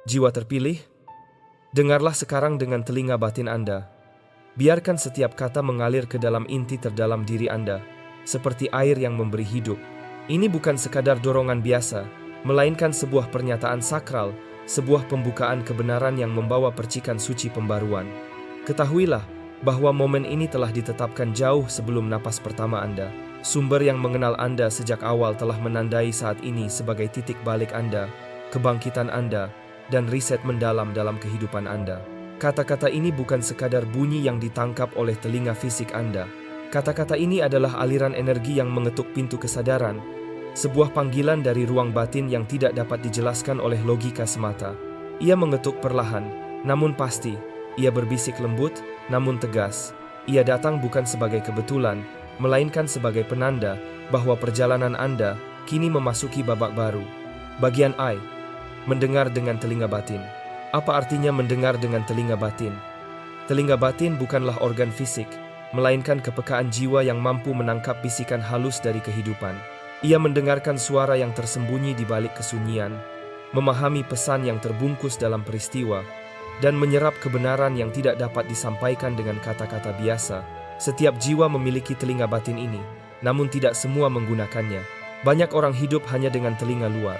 Jiwa terpilih, dengarlah sekarang dengan telinga batin Anda. Biarkan setiap kata mengalir ke dalam inti terdalam diri Anda, seperti air yang memberi hidup. Ini bukan sekadar dorongan biasa, melainkan sebuah pernyataan sakral, sebuah pembukaan kebenaran yang membawa percikan suci pembaruan. Ketahuilah bahwa momen ini telah ditetapkan jauh sebelum napas pertama Anda. Sumber yang mengenal Anda sejak awal telah menandai saat ini sebagai titik balik Anda, kebangkitan Anda, dan riset mendalam dalam kehidupan Anda. Kata-kata ini bukan sekadar bunyi yang ditangkap oleh telinga fisik Anda. Kata-kata ini adalah aliran energi yang mengetuk pintu kesadaran, sebuah panggilan dari ruang batin yang tidak dapat dijelaskan oleh logika semata. Ia mengetuk perlahan, namun pasti. Ia berbisik lembut, namun tegas. Ia datang bukan sebagai kebetulan, melainkan sebagai penanda bahwa perjalanan Anda kini memasuki babak baru. Bagian I. Mendengar dengan telinga batin. Apa artinya mendengar dengan telinga batin? Telinga batin bukanlah organ fisik, melainkan kepekaan jiwa yang mampu menangkap bisikan halus dari kehidupan. Ia mendengarkan suara yang tersembunyi di balik kesunyian, memahami pesan yang terbungkus dalam peristiwa, dan menyerap kebenaran yang tidak dapat disampaikan dengan kata-kata biasa. Setiap jiwa memiliki telinga batin ini, namun tidak semua menggunakannya. Banyak orang hidup hanya dengan telinga luar,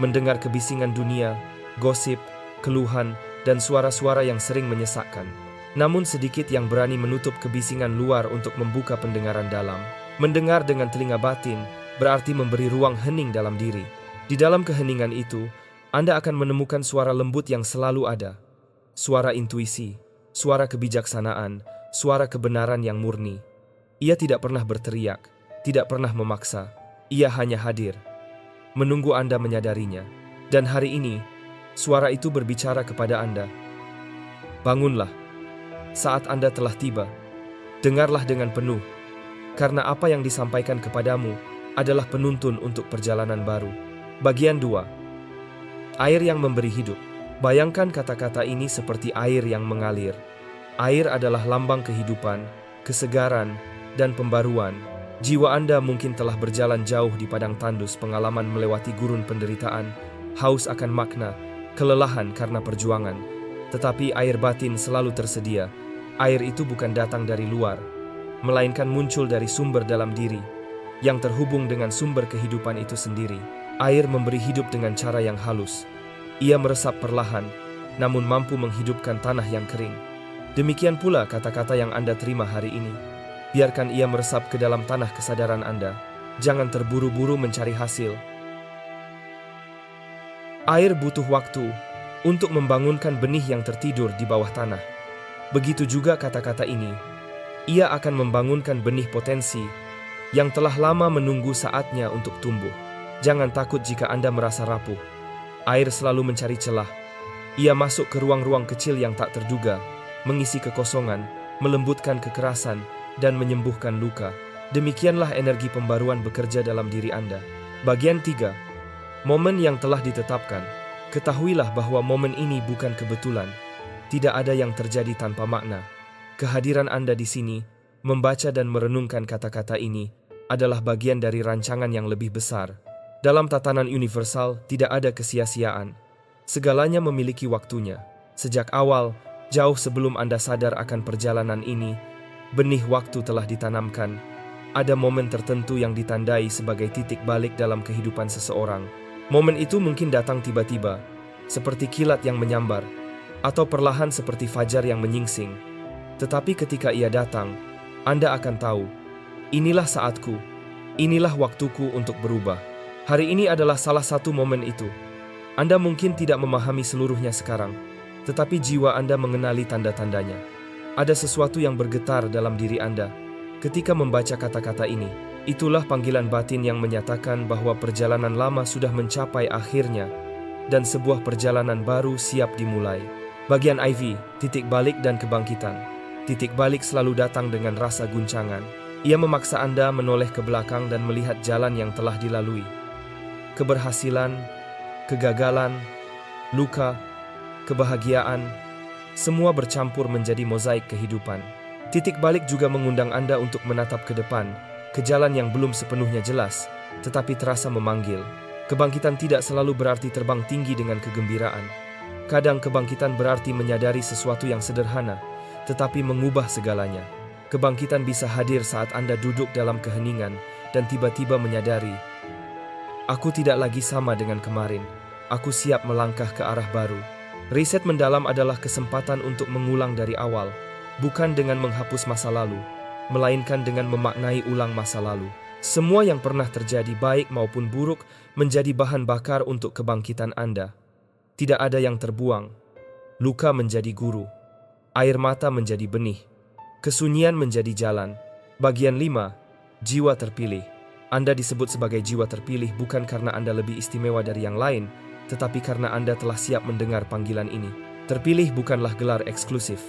mendengar kebisingan dunia, gosip, keluhan, dan suara-suara yang sering menyesakkan. Namun sedikit yang berani menutup kebisingan luar untuk membuka pendengaran dalam. Mendengar dengan telinga batin berarti memberi ruang hening dalam diri. Di dalam keheningan itu, Anda akan menemukan suara lembut yang selalu ada. Suara intuisi, suara kebijaksanaan, suara kebenaran yang murni. Ia tidak pernah berteriak, tidak pernah memaksa. Ia hanya hadir, menunggu Anda menyadarinya. Dan hari ini, suara itu berbicara kepada Anda. Bangunlah, saat Anda telah tiba. Dengarlah dengan penuh, karena apa yang disampaikan kepadamu adalah penuntun untuk perjalanan baru. Bagian 2. Air yang memberi hidup. Bayangkan kata-kata ini seperti air yang mengalir. Air adalah lambang kehidupan, kesegaran, dan pembaruan. Jiwa Anda mungkin telah berjalan jauh di padang tandus, pengalaman melewati gurun penderitaan, haus akan makna, kelelahan karena perjuangan. Tetapi air batin selalu tersedia. Air itu bukan datang dari luar, melainkan muncul dari sumber dalam diri, yang terhubung dengan sumber kehidupan itu sendiri. Air memberi hidup dengan cara yang halus. Ia meresap perlahan, namun mampu menghidupkan tanah yang kering. Demikian pula kata-kata yang Anda terima hari ini. Biarkan ia meresap ke dalam tanah kesadaran Anda. Jangan terburu-buru mencari hasil. Air butuh waktu untuk membangunkan benih yang tertidur di bawah tanah. Begitu juga kata-kata ini. Ia akan membangunkan benih potensi yang telah lama menunggu saatnya untuk tumbuh. Jangan takut jika Anda merasa rapuh. Air selalu mencari celah. Ia masuk ke ruang-ruang kecil yang tak terduga, mengisi kekosongan, melembutkan kekerasan, dan menyembuhkan luka. Demikianlah energi pembaruan bekerja dalam diri Anda. Bagian 3. Momen yang telah ditetapkan. Ketahuilah bahwa momen ini bukan kebetulan. Tidak ada yang terjadi tanpa makna. Kehadiran Anda di sini, membaca dan merenungkan kata-kata ini, adalah bagian dari rancangan yang lebih besar. Dalam tatanan universal, tidak ada kesia-siaan. Segalanya memiliki waktunya. Sejak awal, jauh sebelum Anda sadar akan perjalanan ini, benih waktu telah ditanamkan. Ada momen tertentu yang ditandai sebagai titik balik dalam kehidupan seseorang. Momen itu mungkin datang tiba-tiba, seperti kilat yang menyambar, atau perlahan seperti fajar yang menyingsing. Tetapi ketika ia datang, Anda akan tahu, inilah saatku, inilah waktuku untuk berubah. Hari ini adalah salah satu momen itu. Anda mungkin tidak memahami seluruhnya sekarang, tetapi jiwa Anda mengenali tanda-tandanya. Ada sesuatu yang bergetar dalam diri Anda ketika membaca kata-kata ini. Itulah panggilan batin yang menyatakan bahwa perjalanan lama sudah mencapai akhirnya dan sebuah perjalanan baru siap dimulai. Bagian IV, titik balik dan kebangkitan. Titik balik selalu datang dengan rasa guncangan. Ia memaksa Anda menoleh ke belakang dan melihat jalan yang telah dilalui. Keberhasilan, kegagalan, luka, kebahagiaan, semua bercampur menjadi mozaik kehidupan. Titik balik juga mengundang Anda untuk menatap ke depan, ke jalan yang belum sepenuhnya jelas, tetapi terasa memanggil. Kebangkitan tidak selalu berarti terbang tinggi dengan kegembiraan. Kadang kebangkitan berarti menyadari sesuatu yang sederhana, tetapi mengubah segalanya. Kebangkitan bisa hadir saat Anda duduk dalam keheningan dan tiba-tiba menyadari, aku tidak lagi sama dengan kemarin, aku siap melangkah ke arah baru. Riset mendalam adalah kesempatan untuk mengulang dari awal, bukan dengan menghapus masa lalu, melainkan dengan memaknai ulang masa lalu. Semua yang pernah terjadi baik maupun buruk menjadi bahan bakar untuk kebangkitan Anda. Tidak ada yang terbuang. Luka menjadi guru. Air mata menjadi benih. Kesunyian menjadi jalan. Bagian 5. Jiwa terpilih. Anda disebut sebagai jiwa terpilih bukan karena Anda lebih istimewa dari yang lain, tetapi karena Anda telah siap mendengar panggilan ini. Terpilih bukanlah gelar eksklusif,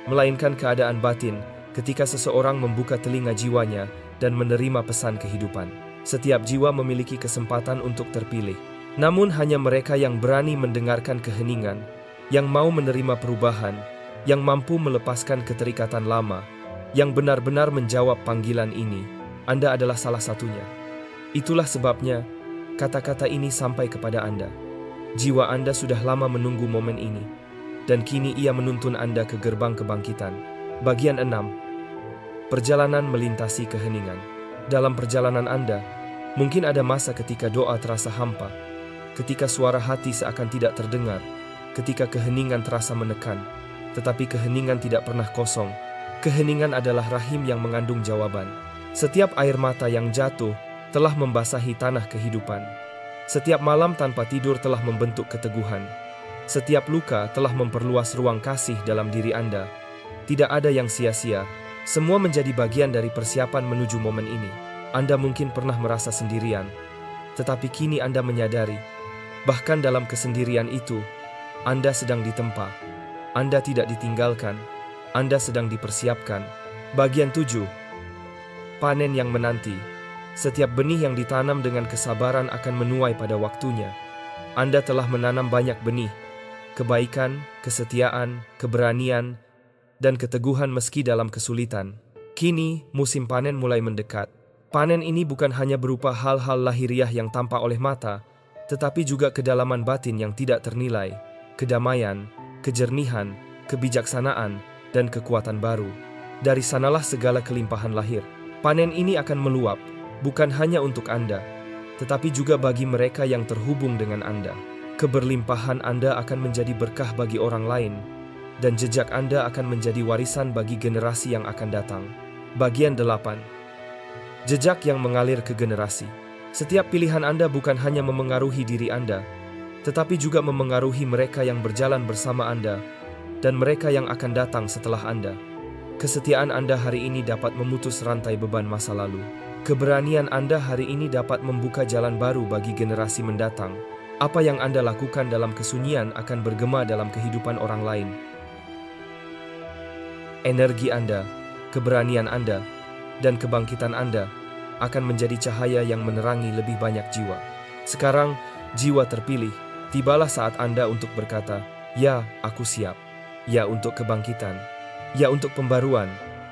melainkan keadaan batin ketika seseorang membuka telinga jiwanya dan menerima pesan kehidupan. Setiap jiwa memiliki kesempatan untuk terpilih. Namun hanya mereka yang berani mendengarkan keheningan, yang mau menerima perubahan, yang mampu melepaskan keterikatan lama, yang benar-benar menjawab panggilan ini. Anda adalah salah satunya. Itulah sebabnya kata-kata ini sampai kepada Anda. Jiwa Anda sudah lama menunggu momen ini, dan kini ia menuntun Anda ke gerbang kebangkitan. Bagian 6. Perjalanan melintasi keheningan. Dalam perjalanan Anda, mungkin ada masa ketika doa terasa hampa, ketika suara hati seakan tidak terdengar, ketika keheningan terasa menekan. Tetapi keheningan tidak pernah kosong. Keheningan adalah rahim yang mengandung jawaban. Setiap air mata yang jatuh telah membasahi tanah kehidupan. Setiap malam tanpa tidur telah membentuk keteguhan. Setiap luka telah memperluas ruang kasih dalam diri Anda. Tidak ada yang sia-sia. Semua menjadi bagian dari persiapan menuju momen ini. Anda mungkin pernah merasa sendirian, tetapi kini Anda menyadari, bahkan dalam kesendirian itu, Anda sedang ditempa. Anda tidak ditinggalkan. Anda sedang dipersiapkan. Bagian 7. Panen yang menanti. Setiap benih yang ditanam dengan kesabaran akan menuai pada waktunya. Anda telah menanam banyak benih, kebaikan, kesetiaan, keberanian, dan keteguhan meski dalam kesulitan. Kini, musim panen mulai mendekat. Panen ini bukan hanya berupa hal-hal lahiriah yang tampak oleh mata, tetapi juga kedalaman batin yang tidak ternilai, kedamaian, kejernihan, kebijaksanaan, dan kekuatan baru. Dari sanalah segala kelimpahan lahir. Panen ini akan meluap, bukan hanya untuk Anda, tetapi juga bagi mereka yang terhubung dengan Anda. Keberlimpahan Anda akan menjadi berkah bagi orang lain, dan jejak Anda akan menjadi warisan bagi generasi yang akan datang. Bagian 8. Jejak yang mengalir ke generasi. Setiap pilihan Anda bukan hanya memengaruhi diri Anda, tetapi juga memengaruhi mereka yang berjalan bersama Anda dan mereka yang akan datang setelah Anda. Kesetiaan Anda hari ini dapat memutus rantai beban masa lalu. Keberanian Anda hari ini dapat membuka jalan baru bagi generasi mendatang. Apa yang Anda lakukan dalam kesunyian akan bergema dalam kehidupan orang lain. Energi Anda, keberanian Anda, dan kebangkitan Anda akan menjadi cahaya yang menerangi lebih banyak jiwa. Sekarang, jiwa terpilih, tibalah saat Anda untuk berkata, "Ya, aku siap." Ya untuk kebangkitan, ya untuk pembaruan,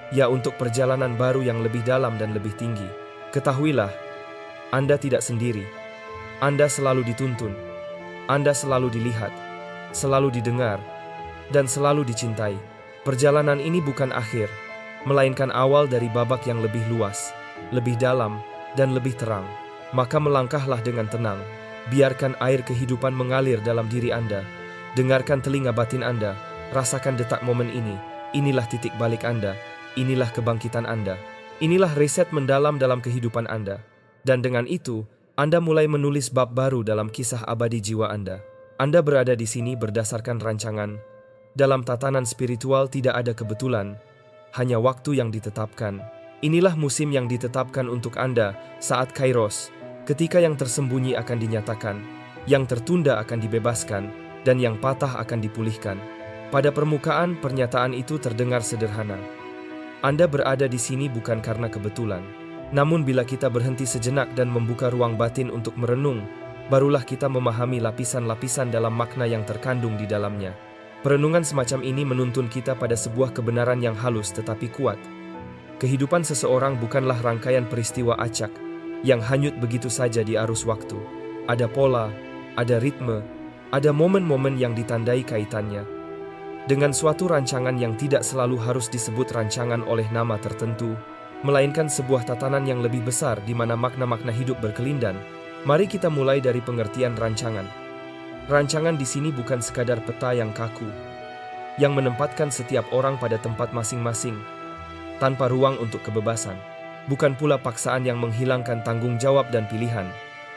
ya untuk perjalanan baru yang lebih dalam dan lebih tinggi. Ketahuilah, Anda tidak sendiri. Anda selalu dituntun. Anda selalu dilihat, selalu didengar, dan selalu dicintai. Perjalanan ini bukan akhir, melainkan awal dari babak yang lebih luas, lebih dalam, dan lebih terang. Maka melangkahlah dengan tenang. Biarkan air kehidupan mengalir dalam diri Anda. Dengarkan telinga batin Anda. Rasakan detak momen ini. Inilah titik balik Anda. Inilah kebangkitan Anda. Inilah riset mendalam dalam kehidupan Anda. Dan dengan itu, Anda mulai menulis bab baru dalam kisah abadi jiwa Anda. Anda berada di sini berdasarkan rancangan. Dalam tatanan spiritual tidak ada kebetulan, hanya waktu yang ditetapkan. Inilah musim yang ditetapkan untuk Anda saat Kairos, ketika yang tersembunyi akan dinyatakan, yang tertunda akan dibebaskan, dan yang patah akan dipulihkan. Pada permukaan, pernyataan itu terdengar sederhana. Anda berada di sini bukan karena kebetulan. Namun bila kita berhenti sejenak dan membuka ruang batin untuk merenung, barulah kita memahami lapisan-lapisan dalam makna yang terkandung di dalamnya. Perenungan semacam ini menuntun kita pada sebuah kebenaran yang halus tetapi kuat. Kehidupan seseorang bukanlah rangkaian peristiwa acak yang hanyut begitu saja di arus waktu. Ada pola, ada ritme, Ada momen-momen yang ditandai kaitannya dengan suatu rancangan yang tidak selalu harus disebut rancangan oleh nama tertentu, melainkan sebuah tatanan yang lebih besar di mana makna-makna hidup berkelindan. Mari kita mulai dari pengertian rancangan. Rancangan di sini bukan sekadar peta yang kaku, yang menempatkan setiap orang pada tempat masing-masing, tanpa ruang untuk kebebasan. Bukan pula paksaan yang menghilangkan tanggung jawab dan pilihan.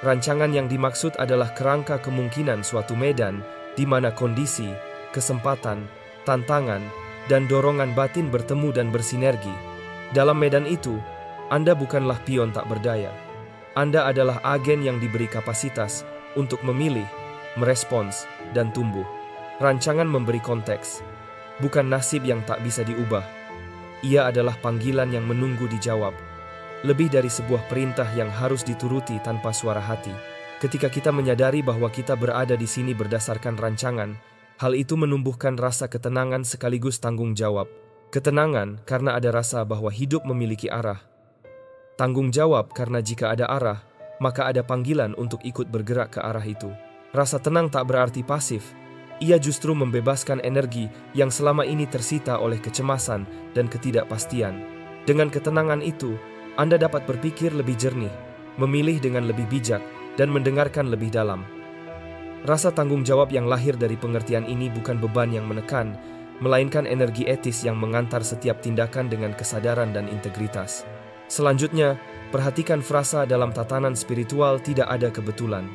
Rancangan yang dimaksud adalah kerangka kemungkinan suatu medan di mana kondisi, kesempatan, tantangan, dan dorongan batin bertemu dan bersinergi. Dalam medan itu, Anda bukanlah pion tak berdaya. Anda adalah agen yang diberi kapasitas untuk memilih, merespons, dan tumbuh. Rancangan memberi konteks, bukan nasib yang tak bisa diubah. Ia adalah panggilan yang menunggu dijawab, lebih dari sebuah perintah yang harus dituruti tanpa suara hati. Ketika kita menyadari bahwa kita berada di sini berdasarkan rancangan, hal itu menumbuhkan rasa ketenangan sekaligus tanggung jawab. Ketenangan karena ada rasa bahwa hidup memiliki arah. Tanggung jawab karena jika ada arah, maka ada panggilan untuk ikut bergerak ke arah itu. Rasa tenang tak berarti pasif. Ia justru membebaskan energi yang selama ini tersita oleh kecemasan dan ketidakpastian. Dengan ketenangan itu, Anda dapat berpikir lebih jernih, memilih dengan lebih bijak, dan mendengarkan lebih dalam. Rasa tanggung jawab yang lahir dari pengertian ini bukan beban yang menekan, melainkan energi etis yang mengantar setiap tindakan dengan kesadaran dan integritas. Selanjutnya, perhatikan frasa dalam tatanan spiritual tidak ada kebetulan.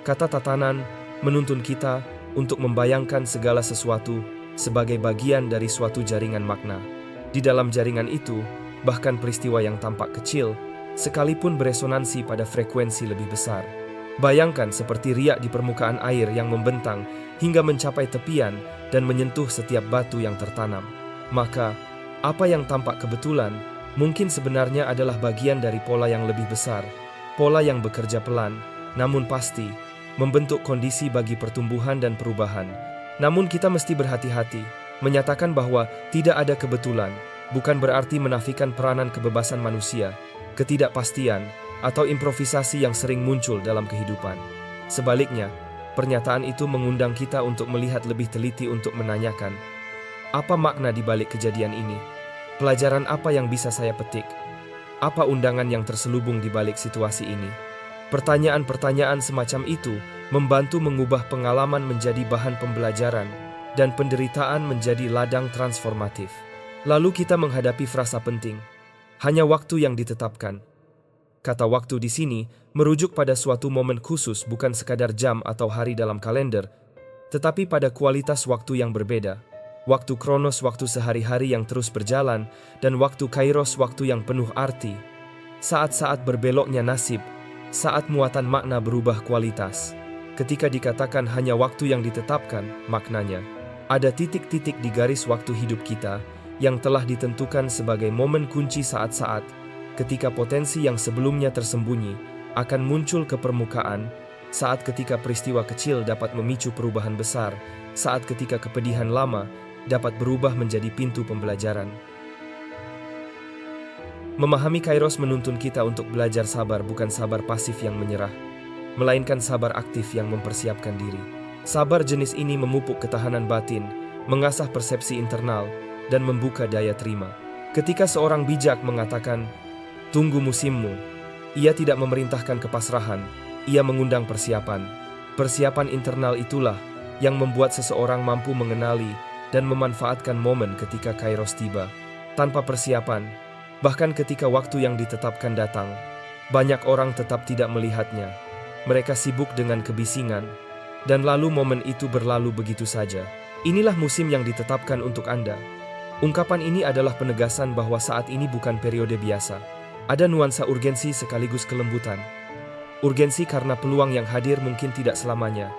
Kata tatanan menuntun kita untuk membayangkan segala sesuatu sebagai bagian dari suatu jaringan makna. Di dalam jaringan itu, bahkan peristiwa yang tampak kecil, sekalipun beresonansi pada frekuensi lebih besar. Bayangkan seperti riak di permukaan air yang membentang hingga mencapai tepian dan menyentuh setiap batu yang tertanam. Maka, apa yang tampak kebetulan mungkin sebenarnya adalah bagian dari pola yang lebih besar, pola yang bekerja pelan, namun pasti, membentuk kondisi bagi pertumbuhan dan perubahan. Namun kita mesti berhati-hati, menyatakan bahwa tidak ada kebetulan, bukan berarti menafikan peranan kebebasan manusia, ketidakpastian, atau improvisasi yang sering muncul dalam kehidupan. Sebaliknya, pernyataan itu mengundang kita untuk melihat lebih teliti untuk menanyakan, apa makna di balik kejadian ini? Pelajaran apa yang bisa saya petik? Apa undangan yang terselubung di balik situasi ini? Pertanyaan-pertanyaan semacam itu membantu mengubah pengalaman menjadi bahan pembelajaran dan penderitaan menjadi ladang transformatif. Lalu kita menghadapi frasa penting, hanya waktu yang ditetapkan. Kata waktu di sini merujuk pada suatu momen khusus, bukan sekadar jam atau hari dalam kalender, tetapi pada kualitas waktu yang berbeda. Waktu kronos, waktu sehari-hari yang terus berjalan, dan waktu kairos, waktu yang penuh arti. Saat-saat berbeloknya nasib, saat muatan makna berubah kualitas. Ketika dikatakan hanya waktu yang ditetapkan, maknanya ada titik-titik di garis waktu hidup kita yang telah ditentukan sebagai momen kunci saat-saat ketika potensi yang sebelumnya tersembunyi akan muncul ke permukaan, saat ketika peristiwa kecil dapat memicu perubahan besar, saat ketika kepedihan lama dapat berubah menjadi pintu pembelajaran. Memahami kairos menuntun kita untuk belajar sabar, bukan sabar pasif yang menyerah, melainkan sabar aktif yang mempersiapkan diri. Sabar jenis ini memupuk ketahanan batin, mengasah persepsi internal, dan membuka daya terima. Ketika seorang bijak mengatakan, "Tunggu musimmu," ia tidak memerintahkan kepasrahan, ia mengundang persiapan. Persiapan internal itulah yang membuat seseorang mampu mengenali dan memanfaatkan momen ketika kairos tiba. Tanpa persiapan, bahkan ketika waktu yang ditetapkan datang, banyak orang tetap tidak melihatnya. Mereka sibuk dengan kebisingan, dan lalu momen itu berlalu begitu saja. Inilah musim yang ditetapkan untuk Anda. Ungkapan ini adalah penegasan bahwa saat ini bukan periode biasa. Ada nuansa urgensi sekaligus kelembutan. Urgensi karena peluang yang hadir mungkin tidak selamanya.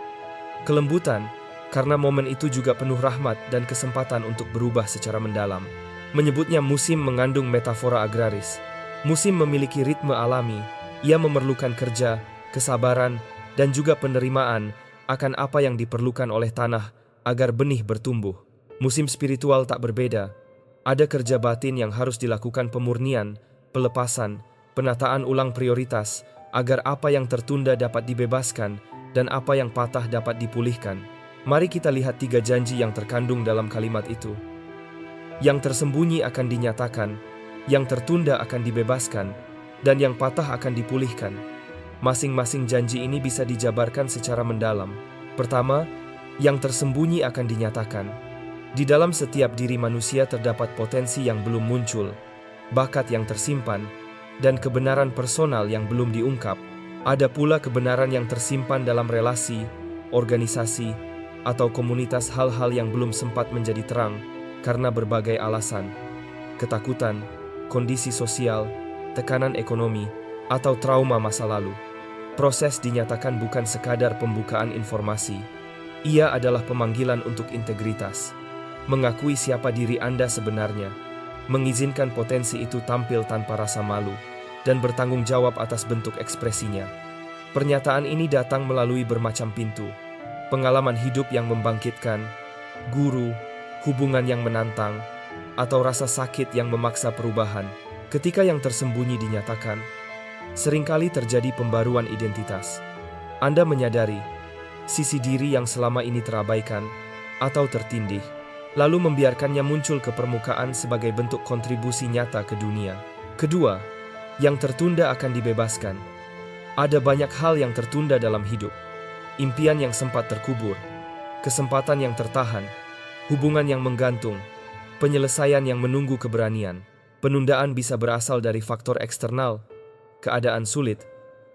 Kelembutan karena momen itu juga penuh rahmat dan kesempatan untuk berubah secara mendalam. Menyebutnya musim mengandung metafora agraris. Musim memiliki ritme alami. Ia memerlukan kerja, kesabaran, dan juga penerimaan akan apa yang diperlukan oleh tanah agar benih bertumbuh. Musim spiritual tak berbeda. Ada kerja batin yang harus dilakukan, pemurnian, pelepasan, penataan ulang prioritas, agar apa yang tertunda dapat dibebaskan dan apa yang patah dapat dipulihkan. Mari kita lihat 3 janji yang terkandung dalam kalimat itu. Yang tersembunyi akan dinyatakan, yang tertunda akan dibebaskan, dan yang patah akan dipulihkan. Masing-masing janji ini bisa dijabarkan secara mendalam. Pertama, yang tersembunyi akan dinyatakan. Di dalam setiap diri manusia terdapat potensi yang belum muncul, bakat yang tersimpan, dan kebenaran personal yang belum diungkap. Ada pula kebenaran yang tersimpan dalam relasi, organisasi, atau komunitas, hal-hal yang belum sempat menjadi terang karena berbagai alasan, ketakutan, kondisi sosial, tekanan ekonomi, atau trauma masa lalu. Proses dinyatakan bukan sekadar pembukaan informasi. Ia adalah pemanggilan untuk integritas, mengakui siapa diri Anda sebenarnya, mengizinkan potensi itu tampil tanpa rasa malu, dan bertanggung jawab atas bentuk ekspresinya. Pernyataan ini datang melalui bermacam pintu. Pengalaman hidup yang membangkitkan, guru, hubungan yang menantang, atau rasa sakit yang memaksa perubahan. Ketika yang tersembunyi dinyatakan, seringkali terjadi pembaruan identitas. Anda menyadari sisi diri yang selama ini terabaikan atau tertindih, lalu membiarkannya muncul ke permukaan sebagai bentuk kontribusi nyata ke dunia. Kedua, yang tertunda akan dibebaskan. Ada banyak hal yang tertunda dalam hidup. Impian yang sempat terkubur, kesempatan yang tertahan, hubungan yang menggantung, penyelesaian yang menunggu keberanian. Penundaan bisa berasal dari faktor eksternal, keadaan sulit,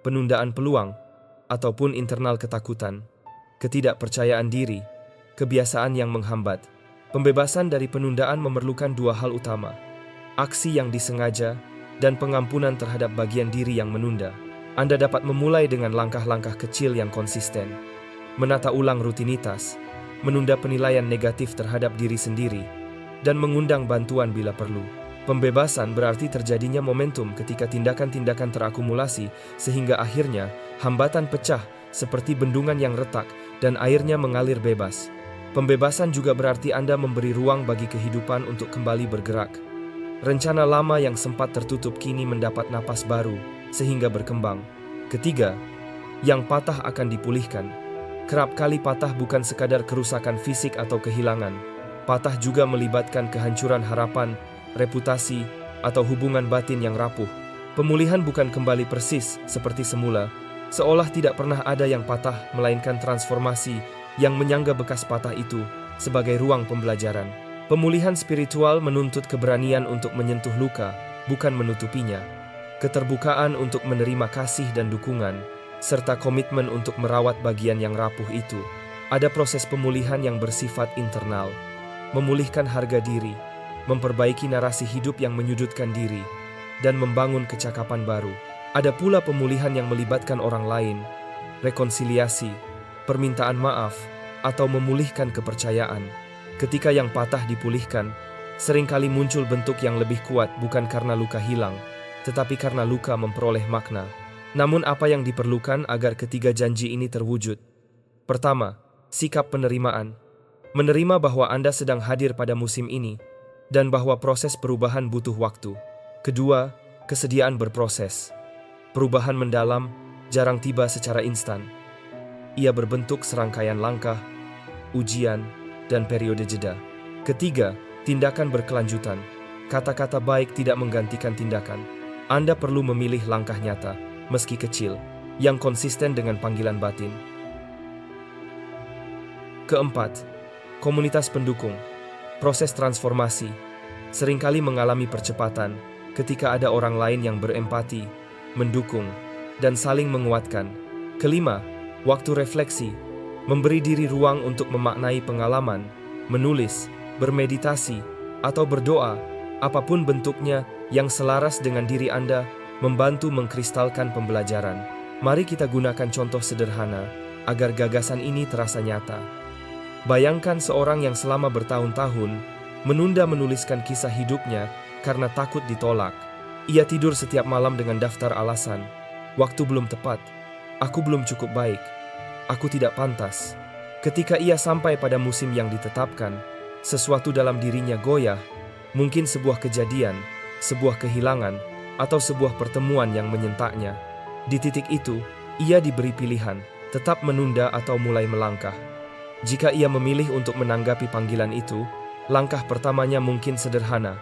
penundaan peluang, ataupun internal ketakutan, ketidakpercayaan diri, kebiasaan yang menghambat. Pembebasan dari penundaan memerlukan 2 hal utama: aksi yang disengaja dan pengampunan terhadap bagian diri yang menunda. Anda dapat memulai dengan langkah-langkah kecil yang konsisten, menata ulang rutinitas, menunda penilaian negatif terhadap diri sendiri, dan mengundang bantuan bila perlu. Pembebasan berarti terjadinya momentum ketika tindakan-tindakan terakumulasi sehingga akhirnya hambatan pecah seperti bendungan yang retak dan airnya mengalir bebas. Pembebasan juga berarti Anda memberi ruang bagi kehidupan untuk kembali bergerak. Rencana lama yang sempat tertutup kini mendapat napas baru sehingga berkembang. Ketiga, yang patah akan dipulihkan. Kerap kali patah bukan sekadar kerusakan fisik atau kehilangan. Patah juga melibatkan kehancuran harapan, reputasi, atau hubungan batin yang rapuh. Pemulihan bukan kembali persis seperti semula, seolah tidak pernah ada yang patah, melainkan transformasi yang menyangga bekas patah itu sebagai ruang pembelajaran. Pemulihan spiritual menuntut keberanian untuk menyentuh luka, bukan menutupinya. Keterbukaan untuk menerima kasih dan dukungan, serta komitmen untuk merawat bagian yang rapuh itu. Ada proses pemulihan yang bersifat internal, memulihkan harga diri, memperbaiki narasi hidup yang menyudutkan diri, dan membangun kecakapan baru. Ada pula pemulihan yang melibatkan orang lain, rekonsiliasi, permintaan maaf, atau memulihkan kepercayaan. Ketika yang patah dipulihkan, seringkali muncul bentuk yang lebih kuat bukan karena luka hilang, tetapi karena luka memperoleh makna. Namun apa yang diperlukan agar ketiga janji ini terwujud? Pertama, sikap penerimaan. Menerima bahwa Anda sedang hadir pada musim ini, dan bahwa proses perubahan butuh waktu. Kedua, kesediaan berproses. Perubahan mendalam jarang tiba secara instan. Ia berbentuk serangkaian langkah, ujian, dan periode jeda. Ketiga, tindakan berkelanjutan. Kata-kata baik tidak menggantikan tindakan. Anda perlu memilih langkah nyata, meski kecil, yang konsisten dengan panggilan batin. Keempat, komunitas pendukung. Proses transformasi seringkali mengalami percepatan ketika ada orang lain yang berempati, mendukung, dan saling menguatkan. Kelima, waktu refleksi. Memberi diri ruang untuk memaknai pengalaman, menulis, bermeditasi, atau berdoa, apapun bentuknya yang selaras dengan diri Anda, membantu mengkristalkan pembelajaran. Mari kita gunakan contoh sederhana agar gagasan ini terasa nyata. Bayangkan seorang yang selama bertahun-tahun menunda menuliskan kisah hidupnya karena takut ditolak. Ia tidur setiap malam dengan daftar alasan. Waktu belum tepat, aku belum cukup baik, aku tidak pantas. Ketika ia sampai pada musim yang ditetapkan, sesuatu dalam dirinya goyah, mungkin sebuah kejadian, sebuah kehilangan, atau sebuah pertemuan yang menyentaknya. Di titik itu, ia diberi pilihan, tetap menunda atau mulai melangkah. Jika ia memilih untuk menanggapi panggilan itu, langkah pertamanya mungkin sederhana,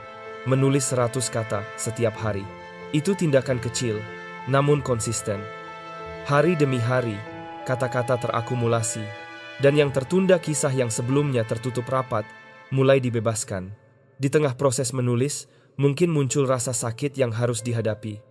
menulis 100 kata setiap hari. Itu tindakan kecil, namun konsisten. Hari demi hari, kata-kata terakumulasi, dan yang tertunda, kisah yang sebelumnya tertutup rapat, mulai dibebaskan. Di tengah proses menulis, mungkin muncul rasa sakit yang harus dihadapi.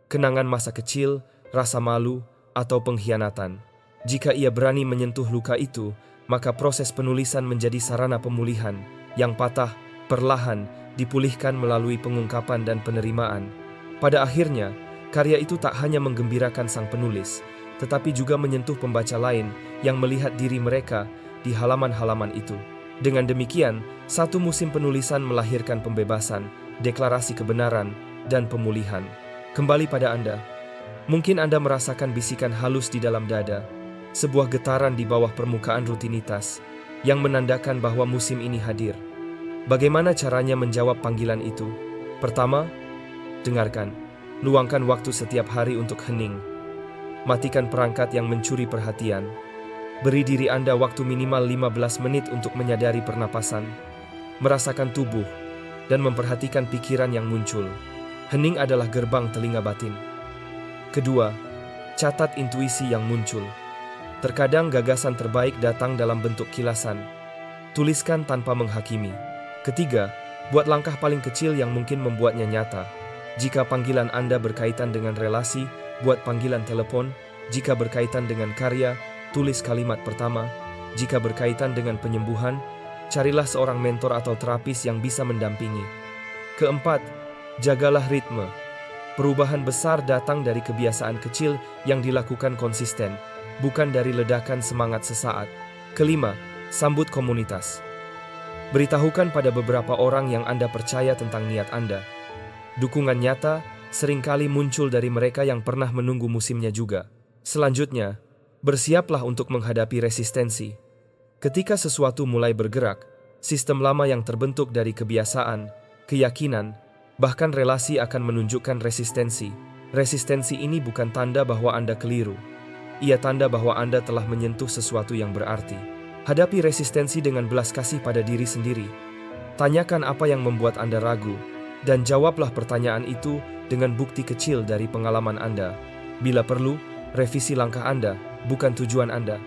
Kenangan masa kecil, rasa malu, atau pengkhianatan. Jika ia berani menyentuh luka itu, maka proses penulisan menjadi sarana pemulihan, yang patah, perlahan, dipulihkan melalui pengungkapan dan penerimaan. Pada akhirnya, karya itu tak hanya menggembirakan sang penulis, tetapi juga menyentuh pembaca lain yang melihat diri mereka di halaman-halaman itu. Dengan demikian, satu musim penulisan melahirkan pembebasan, deklarasi kebenaran, dan pemulihan. Kembali pada Anda. Mungkin Anda merasakan bisikan halus di dalam dada, sebuah getaran di bawah permukaan rutinitas, yang menandakan bahwa musim ini hadir. Bagaimana caranya menjawab panggilan itu? Pertama, dengarkan. Luangkan waktu setiap hari untuk hening. Matikan perangkat yang mencuri perhatian. Beri diri Anda waktu minimal 15 menit untuk menyadari pernapasan, merasakan tubuh, dan memperhatikan pikiran yang muncul. Hening adalah gerbang telinga batin. Kedua, catat intuisi yang muncul. Terkadang gagasan terbaik datang dalam bentuk kilasan. Tuliskan tanpa menghakimi. Ketiga, buat langkah paling kecil yang mungkin membuatnya nyata. Jika panggilan Anda berkaitan dengan relasi, buat panggilan telepon. Jika berkaitan dengan karya, tulis kalimat pertama. Jika berkaitan dengan penyembuhan, carilah seorang mentor atau terapis yang bisa mendampingi. Keempat, jagalah ritme. Perubahan besar datang dari kebiasaan kecil yang dilakukan konsisten, bukan dari ledakan semangat sesaat. Kelima, sambut komunitas. Beritahukan pada beberapa orang yang Anda percaya tentang niat Anda. Dukungan nyata seringkali muncul dari mereka yang pernah menunggu musimnya juga. Selanjutnya, bersiaplah untuk menghadapi resistensi. Ketika sesuatu mulai bergerak, sistem lama yang terbentuk dari kebiasaan, keyakinan, bahkan relasi akan menunjukkan resistensi. Resistensi ini bukan tanda bahwa Anda keliru. Ia tanda bahwa Anda telah menyentuh sesuatu yang berarti. Hadapi resistensi dengan belas kasih pada diri sendiri. Tanyakan apa yang membuat Anda ragu, dan jawablah pertanyaan itu dengan bukti kecil dari pengalaman Anda. Bila perlu, revisi langkah Anda, bukan tujuan Anda.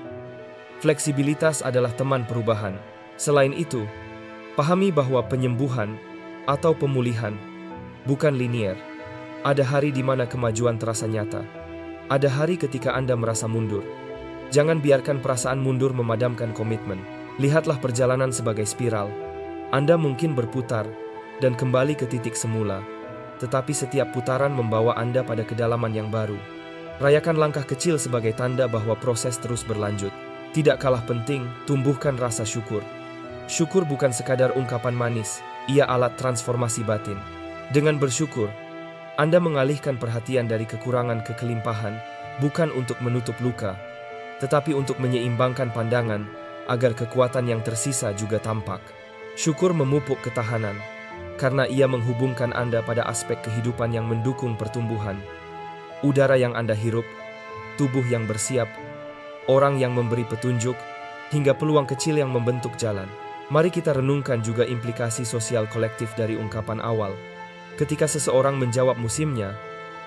Fleksibilitas adalah teman perubahan. Selain itu, pahami bahwa penyembuhan atau pemulihan bukan linier. Ada hari di mana kemajuan terasa nyata. Ada hari ketika Anda merasa mundur. Jangan biarkan perasaan mundur memadamkan komitmen. Lihatlah perjalanan sebagai spiral. Anda mungkin berputar dan kembali ke titik semula, tetapi setiap putaran membawa Anda pada kedalaman yang baru. Rayakan langkah kecil sebagai tanda bahwa proses terus berlanjut. Tidak kalah penting, tumbuhkan rasa syukur. Syukur bukan sekadar ungkapan manis, ia alat transformasi batin. Dengan bersyukur, Anda mengalihkan perhatian dari kekurangan ke kelimpahan, bukan untuk menutup luka, tetapi untuk menyeimbangkan pandangan agar kekuatan yang tersisa juga tampak. Syukur memupuk ketahanan, karena ia menghubungkan Anda pada aspek kehidupan yang mendukung pertumbuhan. Udara yang Anda hirup, tubuh yang bersiap, orang yang memberi petunjuk, hingga peluang kecil yang membentuk jalan. Mari kita renungkan juga implikasi sosial kolektif dari ungkapan awal. Ketika seseorang menjawab musimnya,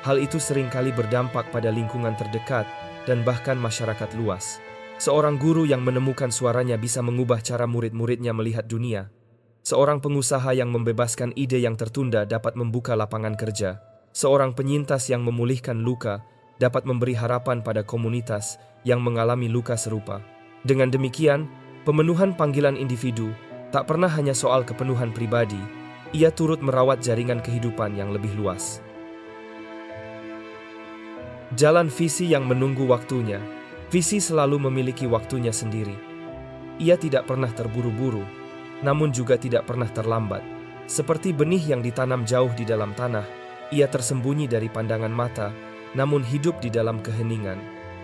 hal itu seringkali berdampak pada lingkungan terdekat dan bahkan masyarakat luas. Seorang guru yang menemukan suaranya bisa mengubah cara murid-muridnya melihat dunia. Seorang pengusaha yang membebaskan ide yang tertunda dapat membuka lapangan kerja. Seorang penyintas yang memulihkan luka dapat memberi harapan pada komunitas yang mengalami luka serupa. Dengan demikian, pemenuhan panggilan individu tak pernah hanya soal kepenuhan pribadi, ia turut merawat jaringan kehidupan yang lebih luas. Jalan visi yang menunggu waktunya. Visi selalu memiliki waktunya sendiri. Ia tidak pernah terburu-buru, namun juga tidak pernah terlambat. Seperti benih yang ditanam jauh di dalam tanah, ia tersembunyi dari pandangan mata, namun hidup di dalam keheningan.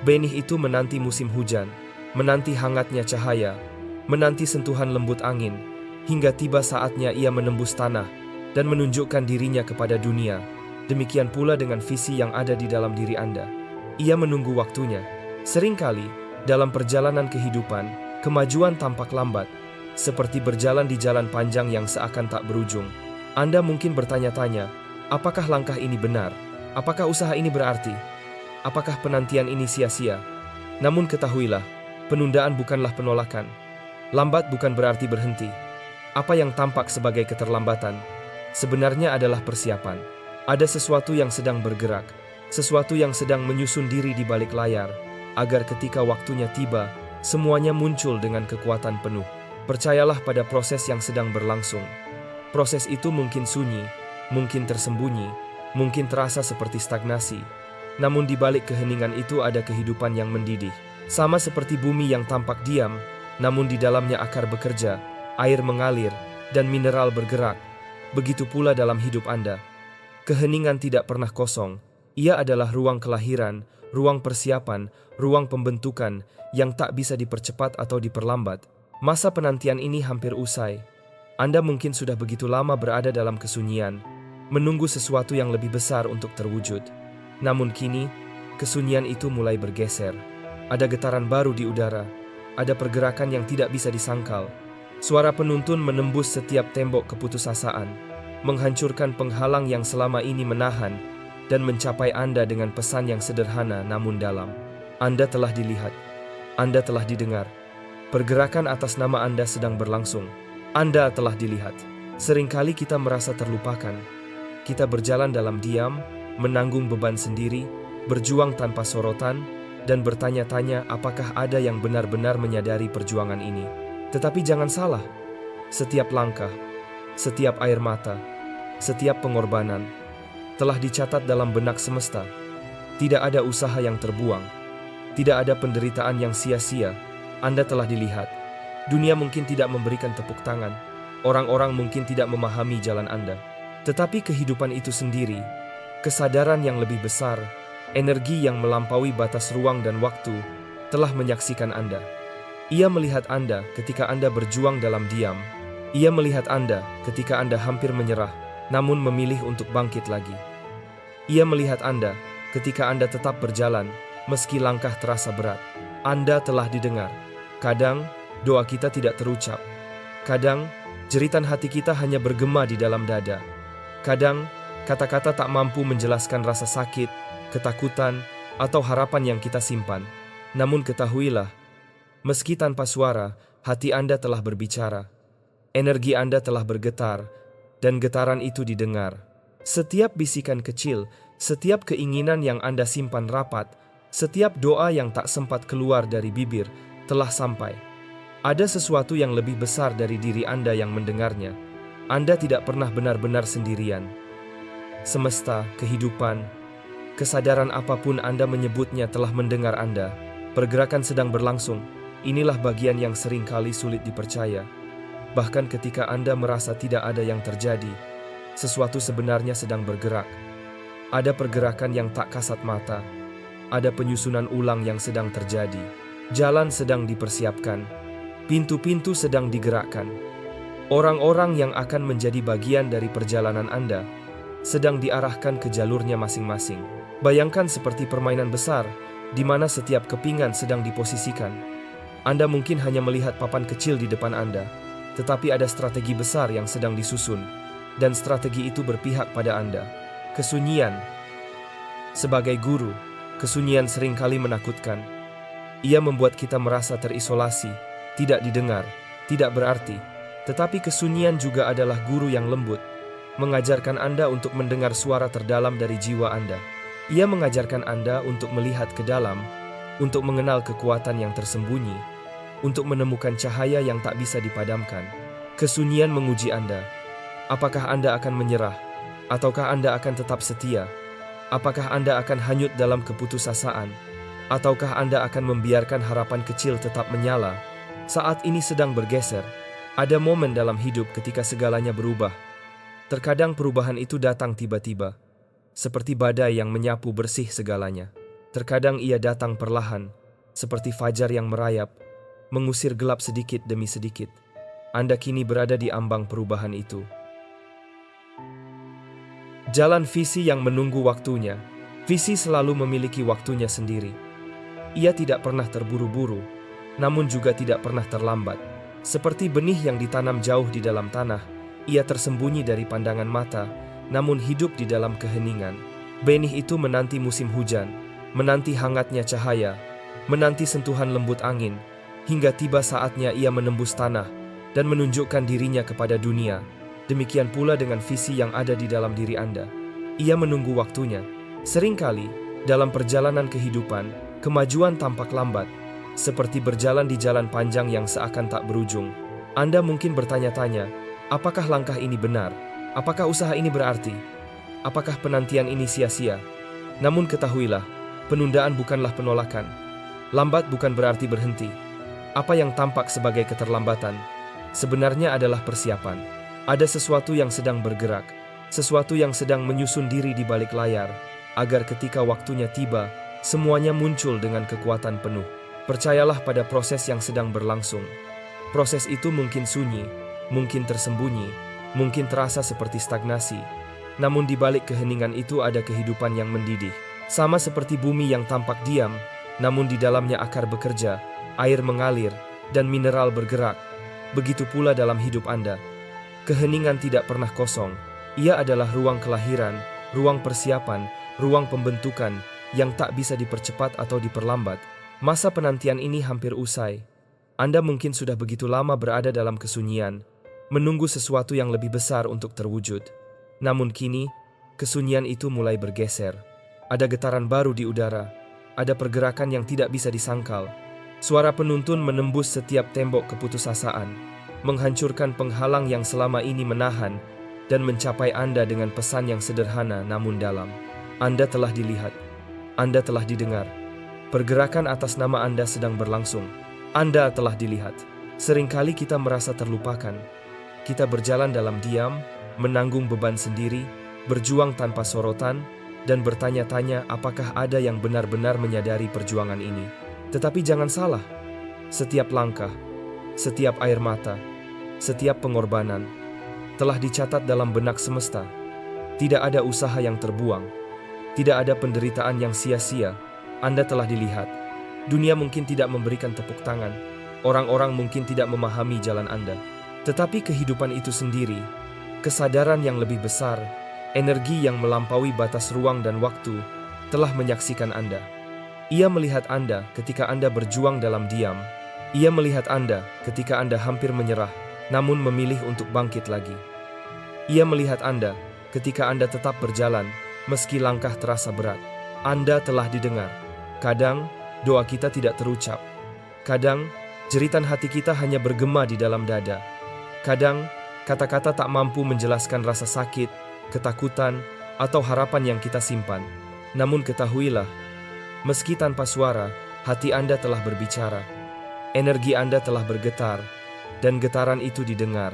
Benih itu menanti musim hujan, menanti hangatnya cahaya, menanti sentuhan lembut angin, hingga tiba saatnya ia menembus tanah dan menunjukkan dirinya kepada dunia. Demikian pula dengan visi yang ada di dalam diri Anda. Ia menunggu waktunya. Seringkali, Dalam perjalanan kehidupan, kemajuan tampak lambat, seperti berjalan di jalan panjang yang seakan tak berujung. Anda mungkin bertanya-tanya, apakah langkah ini benar? Apakah usaha ini berarti? Apakah penantian ini sia-sia? Namun ketahuilah, penundaan bukanlah penolakan. Lambat bukan berarti berhenti. Apa yang tampak sebagai keterlambatan, sebenarnya adalah persiapan. Ada sesuatu yang sedang bergerak, sesuatu yang sedang menyusun diri di balik layar, agar ketika waktunya tiba, semuanya muncul dengan kekuatan penuh. Percayalah pada proses yang sedang berlangsung. Proses itu mungkin sunyi, mungkin tersembunyi, mungkin terasa seperti stagnasi. Namun di balik keheningan itu ada kehidupan yang mendidih. Sama seperti bumi yang tampak diam, namun di dalamnya akar bekerja, air mengalir, dan mineral bergerak. Begitu pula dalam hidup Anda. Keheningan tidak pernah kosong. Ia adalah ruang kelahiran, ruang persiapan, ruang pembentukan yang tak bisa dipercepat atau diperlambat. Masa penantian ini hampir usai. Anda mungkin sudah begitu lama berada dalam kesunyian, menunggu sesuatu yang lebih besar untuk terwujud. Namun kini, kesunyian itu mulai bergeser. Ada getaran baru di udara, ada pergerakan yang tidak bisa disangkal. Suara penuntun menembus setiap tembok keputusasaan, menghancurkan penghalang yang selama ini menahan, dan mencapai Anda dengan pesan yang sederhana namun dalam. Anda telah dilihat, Anda telah didengar. Pergerakan atas nama Anda sedang berlangsung. Anda telah dilihat. Seringkali kita merasa terlupakan. Kita berjalan dalam diam, menanggung beban sendiri, berjuang tanpa sorotan, dan bertanya-tanya apakah ada yang benar-benar menyadari perjuangan ini. Tetapi jangan salah, setiap langkah, setiap air mata, setiap pengorbanan telah dicatat dalam benak semesta. Tidak ada usaha yang terbuang, tidak ada penderitaan yang sia-sia. Anda telah dilihat. Dunia mungkin tidak memberikan tepuk tangan, orang-orang mungkin tidak memahami jalan Anda. Tetapi kehidupan itu sendiri, kesadaran yang lebih besar, energi yang melampaui batas ruang dan waktu, telah menyaksikan Anda. Ia melihat Anda ketika Anda berjuang dalam diam. Ia melihat Anda ketika Anda hampir menyerah, namun memilih untuk bangkit lagi. Ia melihat Anda ketika Anda tetap berjalan, meski langkah terasa berat. Anda telah didengar. Kadang, doa kita tidak terucap. Kadang, jeritan hati kita hanya bergema di dalam dada. Kadang, kata-kata tak mampu menjelaskan rasa sakit, ketakutan, atau harapan yang kita simpan. Namun ketahuilah, meski tanpa suara, hati Anda telah berbicara. Energi Anda telah bergetar, dan getaran itu didengar. Setiap bisikan kecil, setiap keinginan yang Anda simpan rapat, setiap doa yang tak sempat keluar dari bibir, telah sampai. Ada sesuatu yang lebih besar dari diri Anda yang mendengarnya. Anda tidak pernah benar-benar sendirian. Semesta, kehidupan, kesadaran apapun Anda menyebutnya telah mendengar Anda. Pergerakan sedang berlangsung. Inilah bagian yang seringkali sulit dipercaya. Bahkan ketika Anda merasa tidak ada yang terjadi, sesuatu sebenarnya sedang bergerak. Ada pergerakan yang tak kasat mata. Ada penyusunan ulang yang sedang terjadi. Jalan sedang dipersiapkan. Pintu-pintu sedang digerakkan. Orang-orang yang akan menjadi bagian dari perjalanan Anda sedang diarahkan ke jalurnya masing-masing. Bayangkan seperti permainan besar, di mana setiap kepingan sedang diposisikan. Anda mungkin hanya melihat papan kecil di depan Anda, tetapi ada strategi besar yang sedang disusun, dan strategi itu berpihak pada Anda. Kesunyian. Sebagai guru, kesunyian seringkali menakutkan. Ia membuat kita merasa terisolasi, tidak didengar, tidak berarti. Tetapi kesunyian juga adalah guru yang lembut, mengajarkan Anda untuk mendengar suara terdalam dari jiwa Anda. Ia mengajarkan Anda untuk melihat ke dalam, untuk mengenal kekuatan yang tersembunyi, untuk menemukan cahaya yang tak bisa dipadamkan. Kesunyian menguji Anda. Apakah Anda akan menyerah? Ataukah Anda akan tetap setia? Apakah Anda akan hanyut dalam keputusasaan? Ataukah Anda akan membiarkan harapan kecil tetap menyala? Saat ini sedang bergeser. Ada momen dalam hidup ketika segalanya berubah. Terkadang perubahan itu datang tiba-tiba, seperti badai yang menyapu bersih segalanya. Terkadang ia datang perlahan, seperti fajar yang merayap, mengusir gelap sedikit demi sedikit. Anda kini berada di ambang perubahan itu. Jalan visi yang menunggu waktunya. Visi selalu memiliki waktunya sendiri. Ia tidak pernah terburu-buru, namun juga tidak pernah terlambat. Seperti benih yang ditanam jauh di dalam tanah, ia tersembunyi dari pandangan mata, namun hidup di dalam keheningan. Benih itu menanti musim hujan, menanti hangatnya cahaya, menanti sentuhan lembut angin, hingga tiba saatnya ia menembus tanah dan menunjukkan dirinya kepada dunia. Demikian pula dengan visi yang ada di dalam diri Anda. Ia menunggu waktunya. Seringkali, dalam perjalanan kehidupan, kemajuan tampak lambat, seperti berjalan di jalan panjang yang seakan tak berujung. Anda mungkin bertanya-tanya, apakah langkah ini benar? Apakah usaha ini berarti? Apakah penantian ini sia-sia? Namun ketahuilah, penundaan bukanlah penolakan. Lambat bukan berarti berhenti. Apa yang tampak sebagai keterlambatan, sebenarnya adalah persiapan. Ada sesuatu yang sedang bergerak, sesuatu yang sedang menyusun diri di balik layar, agar ketika waktunya tiba, semuanya muncul dengan kekuatan penuh. Percayalah pada proses yang sedang berlangsung. Proses itu mungkin sunyi, mungkin tersembunyi, mungkin terasa seperti stagnasi. Namun di balik keheningan itu ada kehidupan yang mendidih. Sama seperti bumi yang tampak diam, namun di dalamnya akar bekerja, air mengalir, dan mineral bergerak. Begitu pula dalam hidup Anda. Keheningan tidak pernah kosong. Ia adalah ruang kelahiran, ruang persiapan, ruang pembentukan yang tak bisa dipercepat atau diperlambat. Masa penantian ini hampir usai. Anda mungkin sudah begitu lama berada dalam kesunyian, menunggu sesuatu yang lebih besar untuk terwujud. Namun kini, kesunyian itu mulai bergeser. Ada getaran baru di udara, ada pergerakan yang tidak bisa disangkal. Suara penuntun menembus setiap tembok keputusasaan, menghancurkan penghalang yang selama ini menahan, dan mencapai Anda dengan pesan yang sederhana namun dalam. Anda telah dilihat, Anda telah didengar. Pergerakan atas nama Anda sedang berlangsung. Anda telah dilihat. Seringkali kita merasa terlupakan. Kita berjalan dalam diam, menanggung beban sendiri, berjuang tanpa sorotan, dan bertanya-tanya apakah ada yang benar-benar menyadari perjuangan ini. Tetapi jangan salah, setiap langkah, setiap air mata, setiap pengorbanan telah dicatat dalam benak semesta. Tidak ada usaha yang terbuang, tidak ada penderitaan yang sia-sia. Anda telah dilihat. Dunia mungkin tidak memberikan tepuk tangan, orang-orang mungkin tidak memahami jalan Anda. Tetapi kehidupan itu sendiri, kesadaran yang lebih besar, energi yang melampaui batas ruang dan waktu, telah menyaksikan Anda. Ia melihat Anda ketika Anda berjuang dalam diam. Ia melihat Anda ketika Anda hampir menyerah, namun memilih untuk bangkit lagi. Ia melihat Anda ketika Anda tetap berjalan, meski langkah terasa berat. Anda telah didengar. Kadang, doa kita tidak terucap. Kadang, jeritan hati kita hanya bergema di dalam dada. Kadang, kata-kata tak mampu menjelaskan rasa sakit, ketakutan, atau harapan yang kita simpan. Namun ketahuilah, meski tanpa suara, hati Anda telah berbicara. Energi Anda telah bergetar, dan getaran itu didengar.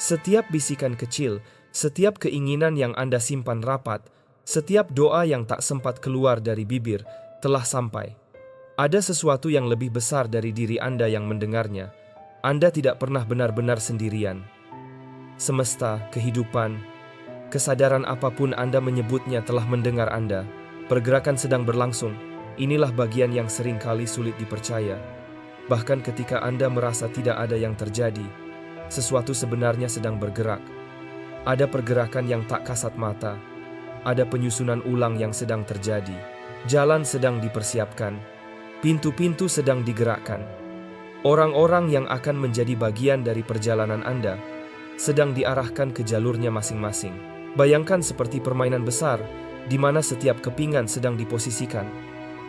Setiap bisikan kecil, setiap keinginan yang Anda simpan rapat, setiap doa yang tak sempat keluar dari bibir, telah sampai. Ada sesuatu yang lebih besar dari diri Anda yang mendengarnya. Anda tidak pernah benar-benar sendirian. Semesta, kehidupan, kesadaran apapun Anda menyebutnya telah mendengar Anda. Pergerakan sedang berlangsung. Inilah bagian yang seringkali sulit dipercaya. Bahkan ketika Anda merasa tidak ada yang terjadi, sesuatu sebenarnya sedang bergerak. Ada pergerakan yang tak kasat mata. Ada penyusunan ulang yang sedang terjadi. Jalan sedang dipersiapkan. Pintu-pintu sedang digerakkan. Orang-orang yang akan menjadi bagian dari perjalanan Anda sedang diarahkan ke jalurnya masing-masing. Bayangkan seperti permainan besar, di mana setiap kepingan sedang diposisikan.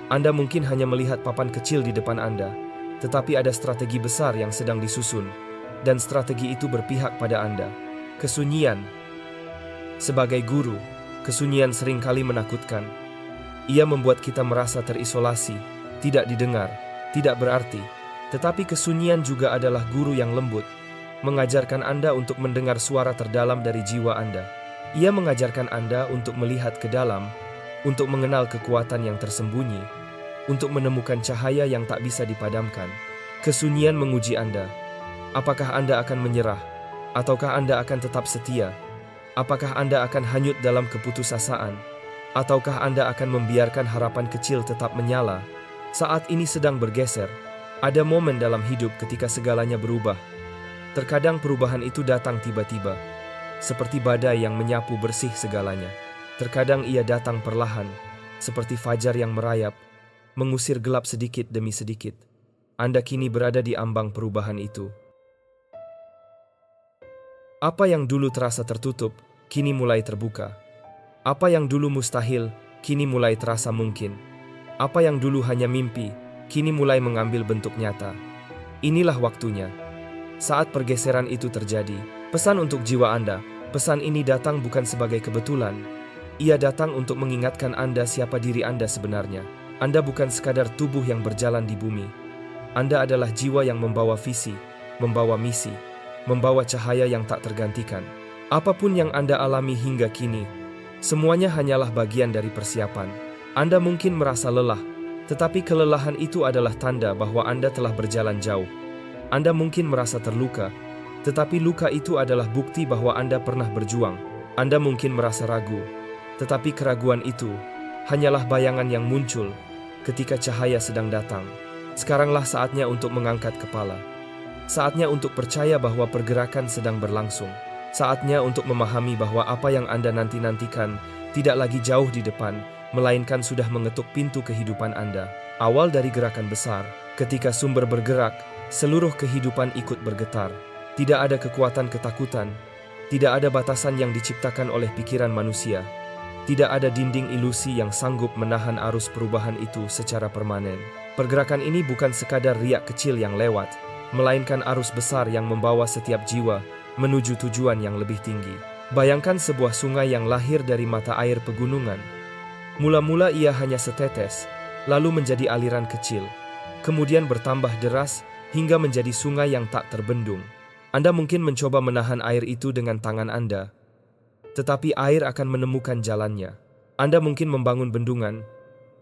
Anda mungkin hanya melihat papan kecil di depan Anda, tetapi ada strategi besar yang sedang disusun, dan strategi itu berpihak pada Anda. Kesunyian. Sebagai guru, kesunyian seringkali menakutkan. Ia membuat kita merasa terisolasi, tidak didengar, tidak berarti. Tetapi kesunyian juga adalah guru yang lembut, mengajarkan Anda untuk mendengar suara terdalam dari jiwa Anda. Ia mengajarkan Anda untuk melihat ke dalam, untuk mengenal kekuatan yang tersembunyi, untuk menemukan cahaya yang tak bisa dipadamkan. Kesunyian menguji Anda. Apakah Anda akan menyerah? Ataukah Anda akan tetap setia? Apakah Anda akan hanyut dalam keputusasaan? Ataukah Anda akan membiarkan harapan kecil tetap menyala? Saat ini sedang bergeser. Ada momen dalam hidup ketika segalanya berubah. Terkadang perubahan itu datang tiba-tiba, seperti badai yang menyapu bersih segalanya. Terkadang ia datang perlahan, seperti fajar yang merayap, mengusir gelap sedikit demi sedikit. Anda kini berada di ambang perubahan itu. Apa yang dulu terasa tertutup, kini mulai terbuka. Apa yang dulu mustahil, kini mulai terasa mungkin. Apa yang dulu hanya mimpi, kini mulai mengambil bentuk nyata. Inilah waktunya. Saat pergeseran itu terjadi, pesan untuk jiwa Anda. Pesan ini datang bukan sebagai kebetulan. Ia datang untuk mengingatkan Anda siapa diri Anda sebenarnya. Anda bukan sekadar tubuh yang berjalan di bumi. Anda adalah jiwa yang membawa visi, membawa misi, membawa cahaya yang tak tergantikan. Apapun yang Anda alami hingga kini, semuanya hanyalah bagian dari persiapan. Anda mungkin merasa lelah, tetapi kelelahan itu adalah tanda bahwa Anda telah berjalan jauh. Anda mungkin merasa terluka, tetapi luka itu adalah bukti bahwa Anda pernah berjuang. Anda mungkin merasa ragu, tetapi keraguan itu hanyalah bayangan yang muncul ketika cahaya sedang datang. Sekaranglah saatnya untuk mengangkat kepala. Saatnya untuk percaya bahwa pergerakan sedang berlangsung. Saatnya untuk memahami bahwa apa yang Anda nanti-nantikan tidak lagi jauh di depan, melainkan sudah mengetuk pintu kehidupan Anda. Awal dari gerakan besar, ketika sumber bergerak, seluruh kehidupan ikut bergetar. Tidak ada kekuatan ketakutan, tidak ada batasan yang diciptakan oleh pikiran manusia. Tidak ada dinding ilusi yang sanggup menahan arus perubahan itu secara permanen. Pergerakan ini bukan sekadar riak kecil yang lewat, melainkan arus besar yang membawa setiap jiwa menuju tujuan yang lebih tinggi. Bayangkan sebuah sungai yang lahir dari mata air pegunungan. Mula-mula ia hanya setetes, lalu menjadi aliran kecil, kemudian bertambah deras hingga menjadi sungai yang tak terbendung. Anda mungkin mencoba menahan air itu dengan tangan Anda, tetapi air akan menemukan jalannya. Anda mungkin membangun bendungan,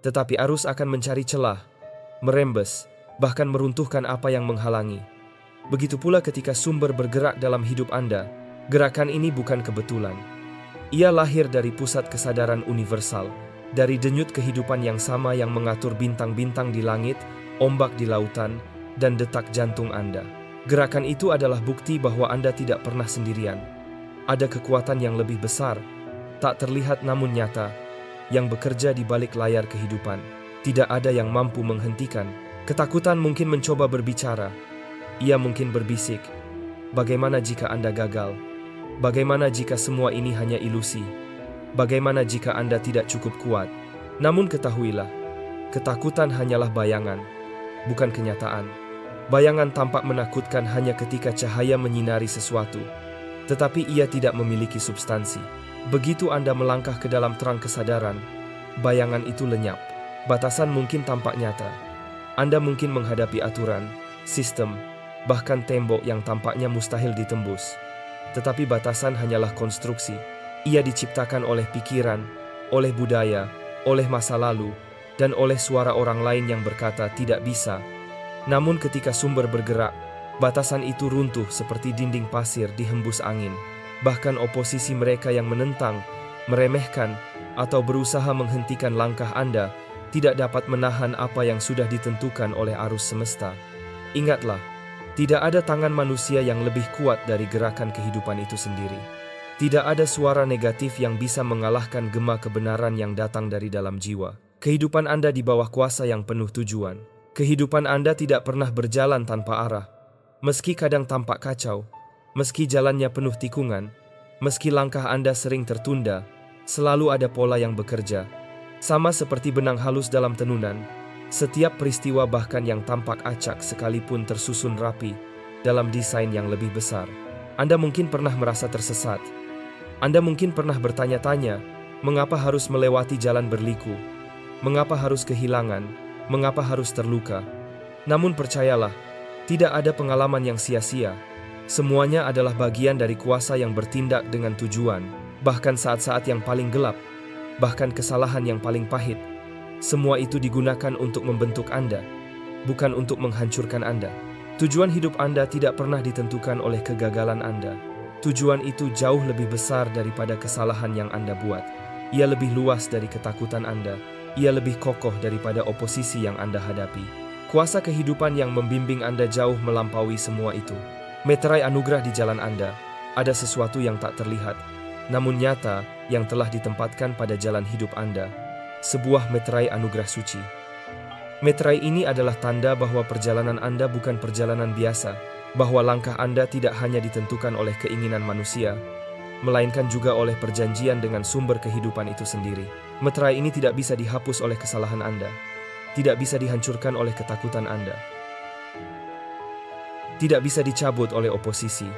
tetapi arus akan mencari celah, merembes, bahkan meruntuhkan apa yang menghalangi. Begitu pula ketika sumber bergerak dalam hidup Anda, gerakan ini bukan kebetulan. Ia lahir dari pusat kesadaran universal, dari denyut kehidupan yang sama yang mengatur bintang-bintang di langit, ombak di lautan, dan detak jantung Anda. Gerakan itu adalah bukti bahwa Anda tidak pernah sendirian. Ada kekuatan yang lebih besar, tak terlihat namun nyata, yang bekerja di balik layar kehidupan. Tidak ada yang mampu menghentikan. Ketakutan mungkin mencoba berbicara. Ia mungkin berbisik, bagaimana jika Anda gagal? Bagaimana jika semua ini hanya ilusi? Bagaimana jika Anda tidak cukup kuat? Namun ketahuilah, ketakutan hanyalah bayangan, bukan kenyataan. Bayangan tampak menakutkan hanya ketika cahaya menyinari sesuatu, tetapi ia tidak memiliki substansi. Begitu Anda melangkah ke dalam terang kesadaran, bayangan itu lenyap. Batasan mungkin tampak nyata. Anda mungkin menghadapi aturan, sistem, bahkan tembok yang tampaknya mustahil ditembus. Tetapi batasan hanyalah konstruksi. Ia diciptakan oleh pikiran, oleh budaya, oleh masa lalu, dan oleh suara orang lain yang berkata tidak bisa. Namun ketika sumber bergerak, batasan itu runtuh seperti dinding pasir dihembus angin. Bahkan oposisi mereka yang menentang, meremehkan, atau berusaha menghentikan langkah Anda tidak dapat menahan apa yang sudah ditentukan oleh arus semesta. Ingatlah, tidak ada tangan manusia yang lebih kuat dari gerakan kehidupan itu sendiri. Tidak ada suara negatif yang bisa mengalahkan gema kebenaran yang datang dari dalam jiwa. Kehidupan Anda di bawah kuasa yang penuh tujuan. Kehidupan Anda tidak pernah berjalan tanpa arah. Meski kadang tampak kacau, meski jalannya penuh tikungan, meski langkah Anda sering tertunda, selalu ada pola yang bekerja. Sama seperti benang halus dalam tenunan, setiap peristiwa bahkan yang tampak acak sekalipun tersusun rapi dalam desain yang lebih besar. Anda mungkin pernah merasa tersesat. Anda mungkin pernah bertanya-tanya, mengapa harus melewati jalan berliku? Mengapa harus kehilangan? Mengapa harus terluka? Namun percayalah, tidak ada pengalaman yang sia-sia. Semuanya adalah bagian dari kuasa yang bertindak dengan tujuan. Bahkan saat-saat yang paling gelap, bahkan kesalahan yang paling pahit, semua itu digunakan untuk membentuk Anda, bukan untuk menghancurkan Anda. Tujuan hidup Anda tidak pernah ditentukan oleh kegagalan Anda. Tujuan itu jauh lebih besar daripada kesalahan yang Anda buat. Ia lebih luas dari ketakutan Anda. ia lebih kokoh daripada oposisi yang Anda hadapi. Kuasa kehidupan yang membimbing Anda jauh melampaui semua itu. Meterai anugerah di jalan Anda, ada sesuatu yang tak terlihat, namun nyata yang telah ditempatkan pada jalan hidup Anda. Sebuah meterai anugerah suci. Meterai ini adalah tanda bahwa perjalanan Anda bukan perjalanan biasa, bahwa langkah Anda tidak hanya ditentukan oleh keinginan manusia, melainkan juga oleh perjanjian dengan sumber kehidupan itu sendiri. Meterai ini tidak bisa dihapus oleh kesalahan Anda, tidak bisa dihancurkan oleh ketakutan Anda, tidak bisa dicabut oleh oposisi.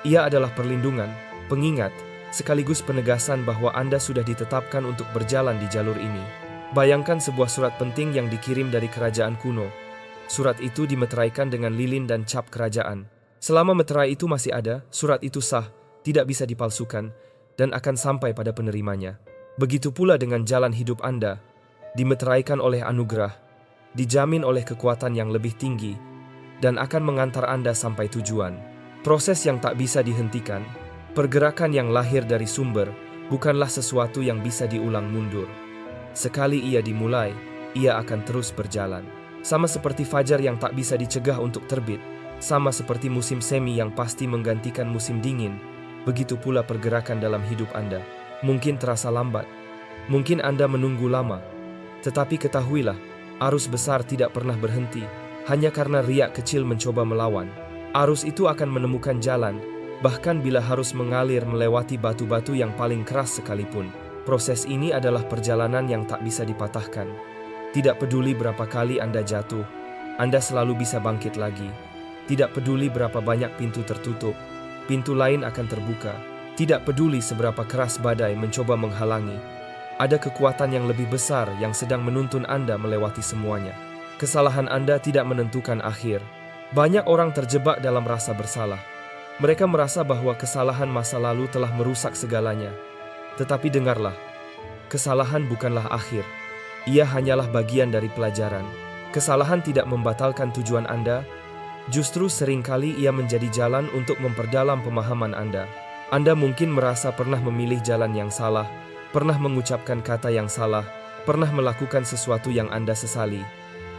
Ia adalah perlindungan, pengingat, sekaligus penegasan bahwa Anda sudah ditetapkan untuk berjalan di jalur ini. Bayangkan sebuah surat penting yang dikirim dari kerajaan kuno. Surat itu dimeteraikan dengan lilin dan cap kerajaan. Selama meterai itu masih ada, surat itu sah, tidak bisa dipalsukan, dan akan sampai pada penerimanya. Begitu pula dengan jalan hidup Anda, dimeteraikan oleh anugerah, dijamin oleh kekuatan yang lebih tinggi, dan akan mengantar Anda sampai tujuan. Proses yang tak bisa dihentikan, pergerakan yang lahir dari sumber, bukanlah sesuatu yang bisa diulang mundur. Sekali ia dimulai, ia akan terus berjalan. Sama seperti fajar yang tak bisa dicegah untuk terbit, sama seperti musim semi yang pasti menggantikan musim dingin, begitu pula pergerakan dalam hidup Anda. Mungkin terasa lambat, mungkin Anda menunggu lama, tetapi ketahuilah, arus besar tidak pernah berhenti, hanya karena riak kecil mencoba melawan. Arus itu akan menemukan jalan, bahkan bila harus mengalir melewati batu-batu yang paling keras sekalipun. Proses ini adalah perjalanan yang tak bisa dipatahkan. Tidak peduli berapa kali Anda jatuh, Anda selalu bisa bangkit lagi. Tidak peduli berapa banyak pintu tertutup, pintu lain akan terbuka. Tidak peduli seberapa keras badai mencoba menghalangi, ada kekuatan yang lebih besar yang sedang menuntun Anda melewati semuanya. Kesalahan Anda tidak menentukan akhir. Banyak orang terjebak dalam rasa bersalah. Mereka merasa bahwa kesalahan masa lalu telah merusak segalanya. Tetapi dengarlah, kesalahan bukanlah akhir. Ia hanyalah bagian dari pelajaran. Kesalahan tidak membatalkan tujuan Anda, justru seringkali ia menjadi jalan untuk memperdalam pemahaman Anda. Anda mungkin merasa pernah memilih jalan yang salah, pernah mengucapkan kata yang salah, pernah melakukan sesuatu yang Anda sesali.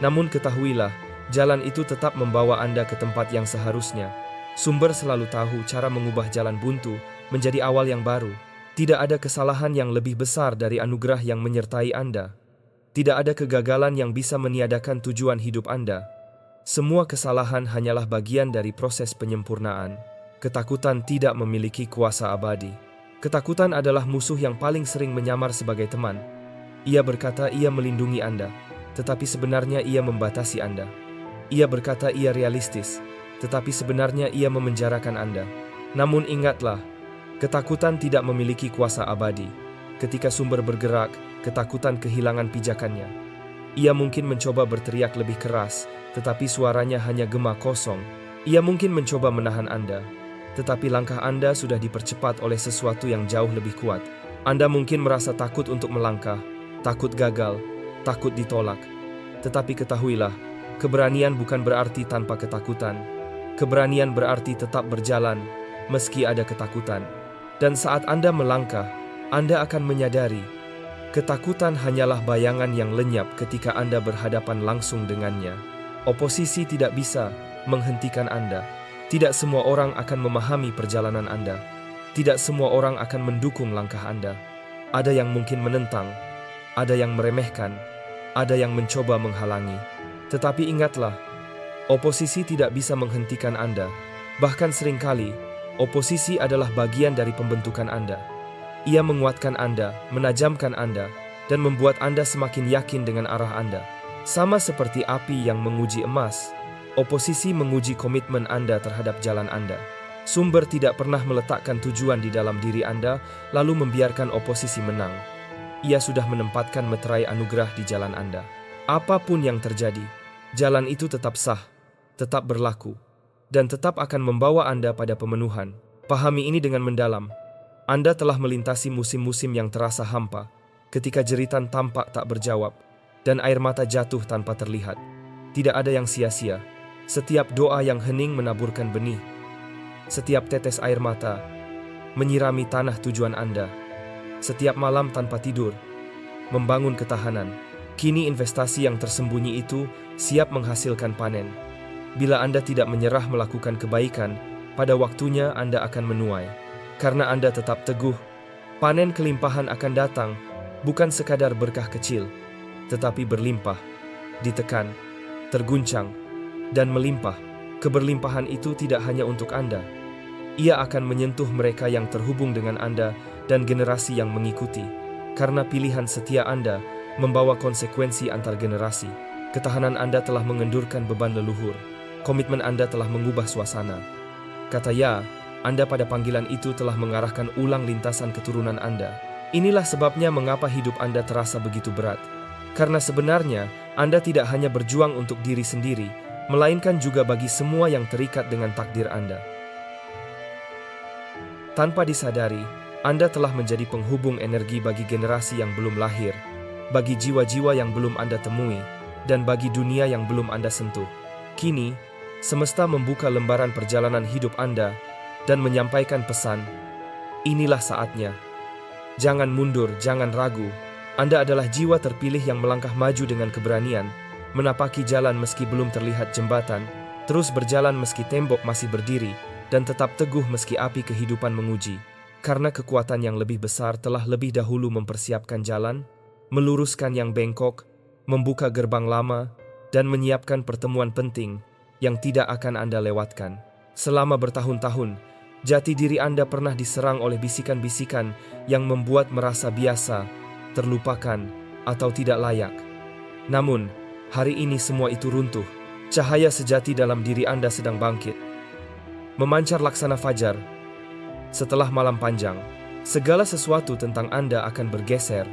Namun ketahuilah, jalan itu tetap membawa Anda ke tempat yang seharusnya. Sumber selalu tahu cara mengubah jalan buntu menjadi awal yang baru. Tidak ada kesalahan yang lebih besar dari anugerah yang menyertai Anda. Tidak ada kegagalan yang bisa meniadakan tujuan hidup Anda. Semua kesalahan hanyalah bagian dari proses penyempurnaan. Ketakutan tidak memiliki kuasa abadi. Ketakutan adalah musuh yang paling sering menyamar sebagai teman. Ia berkata ia melindungi Anda, tetapi sebenarnya ia membatasi Anda. Ia berkata ia realistis, tetapi sebenarnya ia memenjarakan Anda. Namun ingatlah, ketakutan tidak memiliki kuasa abadi. Ketika sumber bergerak, ketakutan kehilangan pijakannya. Ia mungkin mencoba berteriak lebih keras, tetapi suaranya hanya gema kosong. Ia mungkin mencoba menahan Anda, tetapi langkah Anda sudah dipercepat oleh sesuatu yang jauh lebih kuat. Anda mungkin merasa takut untuk melangkah, takut gagal, takut ditolak. Tetapi ketahuilah, keberanian bukan berarti tanpa ketakutan. Keberanian berarti tetap berjalan, meski ada ketakutan. Dan saat Anda melangkah, Anda akan menyadari, ketakutan hanyalah bayangan yang lenyap ketika Anda berhadapan langsung dengannya. Oposisi tidak bisa menghentikan Anda. Tidak semua orang akan memahami perjalanan Anda. Tidak semua orang akan mendukung langkah Anda. Ada yang mungkin menentang, ada yang meremehkan, ada yang mencoba menghalangi. Tetapi ingatlah, oposisi tidak bisa menghentikan Anda. Bahkan seringkali, oposisi adalah bagian dari pembentukan Anda. Ia menguatkan Anda, menajamkan Anda, dan membuat Anda semakin yakin dengan arah Anda. Sama seperti api yang menguji emas, oposisi menguji komitmen Anda terhadap jalan Anda. Sumber tidak pernah meletakkan tujuan di dalam diri Anda, lalu membiarkan oposisi menang. Ia sudah menempatkan meterai anugerah di jalan Anda. Apapun yang terjadi, jalan itu tetap sah, tetap berlaku, dan tetap akan membawa Anda pada pemenuhan. Pahami ini dengan mendalam. Anda telah melintasi musim-musim yang terasa hampa, ketika jeritan tampak tak berjawab, dan air mata jatuh tanpa terlihat. Tidak ada yang sia-sia. Setiap doa yang hening menaburkan benih. Setiap tetes air mata menyirami tanah tujuan Anda. Setiap malam tanpa tidur membangun ketahanan. Kini investasi yang tersembunyi itu siap menghasilkan panen. Bila Anda tidak menyerah melakukan kebaikan, pada waktunya Anda akan menuai. Karena Anda tetap teguh, panen kelimpahan akan datang, bukan sekadar berkah kecil, tetapi berlimpah, ditekan, terguncang, dan melimpah. Keberlimpahan itu tidak hanya untuk Anda. Ia akan menyentuh mereka yang terhubung dengan Anda dan generasi yang mengikuti. Karena pilihan setia Anda membawa konsekuensi antar generasi. Ketahanan Anda telah mengendurkan beban leluhur. Komitmen Anda telah mengubah suasana. Kata ya, Anda pada panggilan itu telah mengarahkan ulang lintasan keturunan Anda. Inilah sebabnya mengapa hidup Anda terasa begitu berat. Karena sebenarnya, Anda tidak hanya berjuang untuk diri sendiri, melainkan juga bagi semua yang terikat dengan takdir Anda. Tanpa disadari, Anda telah menjadi penghubung energi bagi generasi yang belum lahir, bagi jiwa-jiwa yang belum Anda temui, dan bagi dunia yang belum Anda sentuh. Kini, semesta membuka lembaran perjalanan hidup Anda dan menyampaikan pesan, inilah saatnya. Jangan mundur, jangan ragu. Anda adalah jiwa terpilih yang melangkah maju dengan keberanian, menapaki jalan meski belum terlihat jembatan, terus berjalan meski tembok masih berdiri, dan tetap teguh meski api kehidupan menguji. Karena kekuatan yang lebih besar telah lebih dahulu mempersiapkan jalan, meluruskan yang bengkok, membuka gerbang lama, dan menyiapkan pertemuan penting yang tidak akan Anda lewatkan. Selama bertahun-tahun, jati diri Anda pernah diserang oleh bisikan-bisikan yang membuat merasa biasa, terlupakan, atau tidak layak. Namun, hari ini semua itu runtuh. Cahaya sejati dalam diri Anda sedang bangkit, memancar laksana fajar. Setelah malam panjang, segala sesuatu tentang Anda akan bergeser.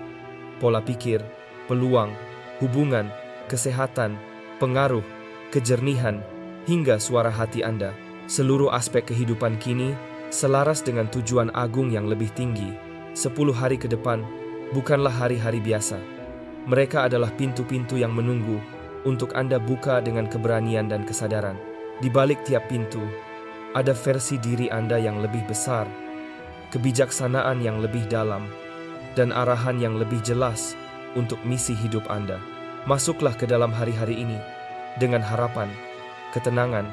Pola pikir, peluang, hubungan, kesehatan, pengaruh, kejernihan, hingga suara hati Anda. Seluruh aspek kehidupan kini selaras dengan tujuan agung yang lebih tinggi. 10 hari ke depan bukanlah hari-hari biasa. Mereka adalah pintu-pintu yang menunggu untuk Anda buka dengan keberanian dan kesadaran. Di balik tiap pintu, ada versi diri Anda yang lebih besar, kebijaksanaan yang lebih dalam, dan arahan yang lebih jelas untuk misi hidup Anda. Masuklah ke dalam hari-hari ini dengan harapan, ketenangan,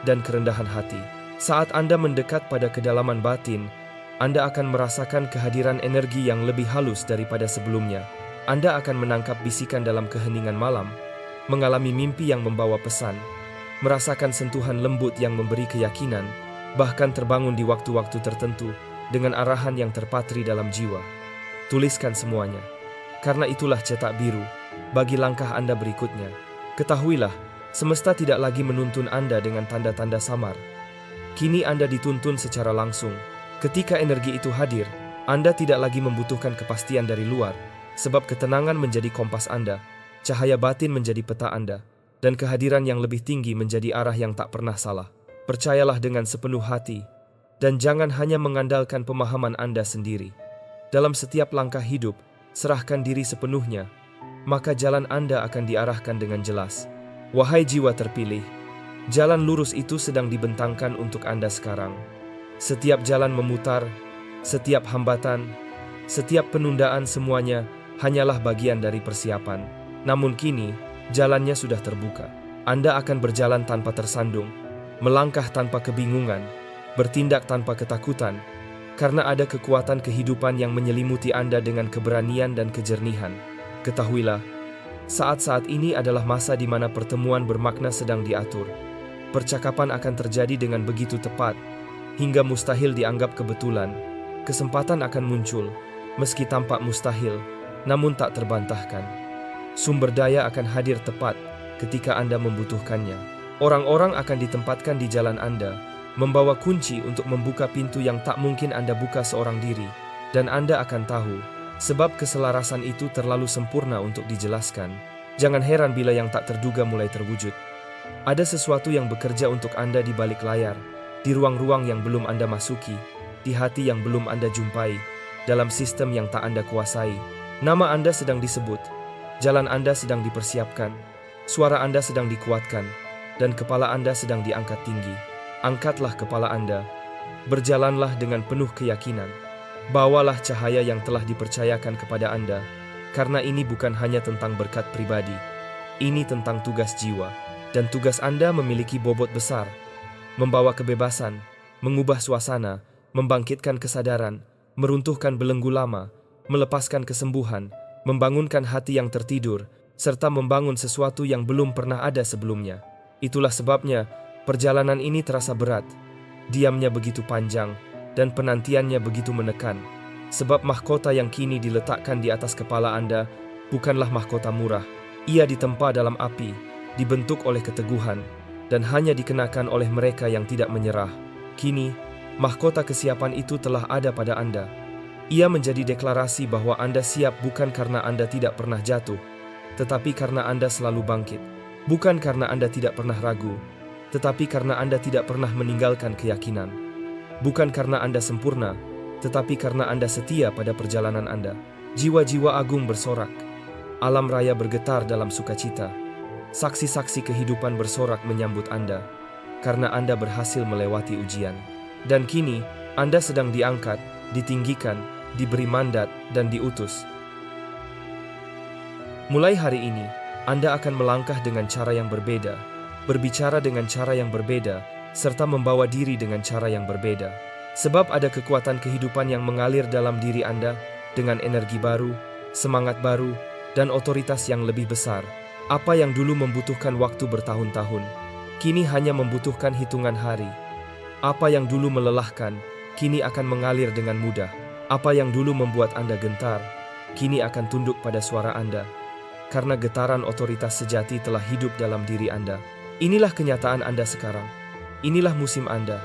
dan kerendahan hati. Saat Anda mendekat pada kedalaman batin, Anda akan merasakan kehadiran energi yang lebih halus daripada sebelumnya. Anda akan menangkap bisikan dalam keheningan malam, mengalami mimpi yang membawa pesan, merasakan sentuhan lembut yang memberi keyakinan, bahkan terbangun di waktu-waktu tertentu dengan arahan yang terpatri dalam jiwa. Tuliskan semuanya, karena itulah cetak biru bagi langkah Anda berikutnya. Ketahuilah, semesta tidak lagi menuntun Anda dengan tanda-tanda samar. Kini Anda dituntun secara langsung. Ketika energi itu hadir, Anda tidak lagi membutuhkan kepastian dari luar, sebab ketenangan menjadi kompas Anda, cahaya batin menjadi peta Anda, dan kehadiran yang lebih tinggi menjadi arah yang tak pernah salah. Percayalah dengan sepenuh hati, dan jangan hanya mengandalkan pemahaman Anda sendiri. Dalam setiap langkah hidup, serahkan diri sepenuhnya, maka jalan Anda akan diarahkan dengan jelas. Wahai jiwa terpilih, jalan lurus itu sedang dibentangkan untuk Anda sekarang. Setiap jalan memutar, setiap hambatan, setiap penundaan, semuanya hanyalah bagian dari persiapan. Namun kini, jalannya sudah terbuka. Anda akan berjalan tanpa tersandung, melangkah tanpa kebingungan, bertindak tanpa ketakutan, karena ada kekuatan kehidupan yang menyelimuti Anda dengan keberanian dan kejernihan. Ketahuilah, saat-saat ini adalah masa di mana pertemuan bermakna sedang diatur. Percakapan akan terjadi dengan begitu tepat, hingga mustahil dianggap kebetulan. Kesempatan akan muncul, meski tampak mustahil, namun tak terbantahkan. Sumber daya akan hadir tepat ketika Anda membutuhkannya. Orang-orang akan ditempatkan di jalan Anda, membawa kunci untuk membuka pintu yang tak mungkin Anda buka seorang diri, dan Anda akan tahu, sebab keselarasan itu terlalu sempurna untuk dijelaskan. Jangan heran bila yang tak terduga mulai terwujud. Ada sesuatu yang bekerja untuk Anda di balik layar, di ruang-ruang yang belum Anda masuki, di hati yang belum Anda jumpai, dalam sistem yang tak Anda kuasai. Nama Anda sedang disebut, jalan Anda sedang dipersiapkan, suara Anda sedang dikuatkan, dan kepala Anda sedang diangkat tinggi. Angkatlah kepala Anda, berjalanlah dengan penuh keyakinan. Bawalah cahaya yang telah dipercayakan kepada Anda, Karena ini bukan hanya tentang berkat pribadi, ini tentang tugas jiwa. Dan tugas Anda memiliki bobot besar, membawa kebebasan, mengubah suasana, membangkitkan kesadaran, meruntuhkan belenggu lama, melepaskan kesembuhan, membangunkan hati yang tertidur, serta membangun sesuatu yang belum pernah ada sebelumnya. Itulah sebabnya perjalanan ini terasa berat, diamnya begitu panjang, dan penantiannya begitu menekan. Sebab mahkota yang kini diletakkan di atas kepala Anda bukanlah mahkota murah. Ia ditempa dalam api, dibentuk oleh keteguhan, dan hanya dikenakan oleh mereka yang tidak menyerah. Kini, mahkota kesiapan itu telah ada pada Anda. Ia menjadi deklarasi bahwa Anda siap bukan karena Anda tidak pernah jatuh, tetapi karena Anda selalu bangkit. Bukan karena Anda tidak pernah ragu, tetapi karena Anda tidak pernah meninggalkan keyakinan. Bukan karena Anda sempurna, tetapi karena Anda setia pada perjalanan Anda. Jiwa-jiwa agung bersorak, alam raya bergetar dalam sukacita. Saksi-saksi kehidupan bersorak menyambut Anda, karena Anda berhasil melewati ujian. Dan kini, Anda sedang diangkat, ditinggikan, diberi mandat, dan diutus. Mulai hari ini, Anda akan melangkah dengan cara yang berbeda, berbicara dengan cara yang berbeda, serta membawa diri dengan cara yang berbeda. Sebab ada kekuatan kehidupan yang mengalir dalam diri Anda dengan energi baru, semangat baru, dan otoritas yang lebih besar. Apa yang dulu membutuhkan waktu bertahun-tahun, kini hanya membutuhkan hitungan hari. Apa yang dulu melelahkan, kini akan mengalir dengan mudah. Apa yang dulu membuat Anda gentar, kini akan tunduk pada suara Anda. Karena getaran otoritas sejati telah hidup dalam diri Anda. Inilah kenyataan Anda sekarang. Inilah musim Anda.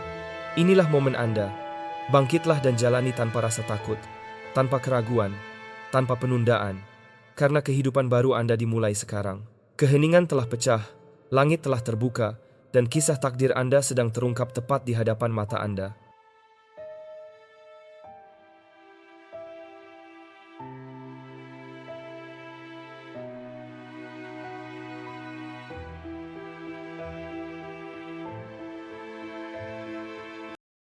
Inilah momen Anda. Bangkitlah dan jalani tanpa rasa takut, tanpa keraguan, tanpa penundaan. Karena kehidupan baru Anda dimulai sekarang. Keheningan telah pecah, langit telah terbuka, dan kisah takdir Anda sedang terungkap tepat di hadapan mata Anda.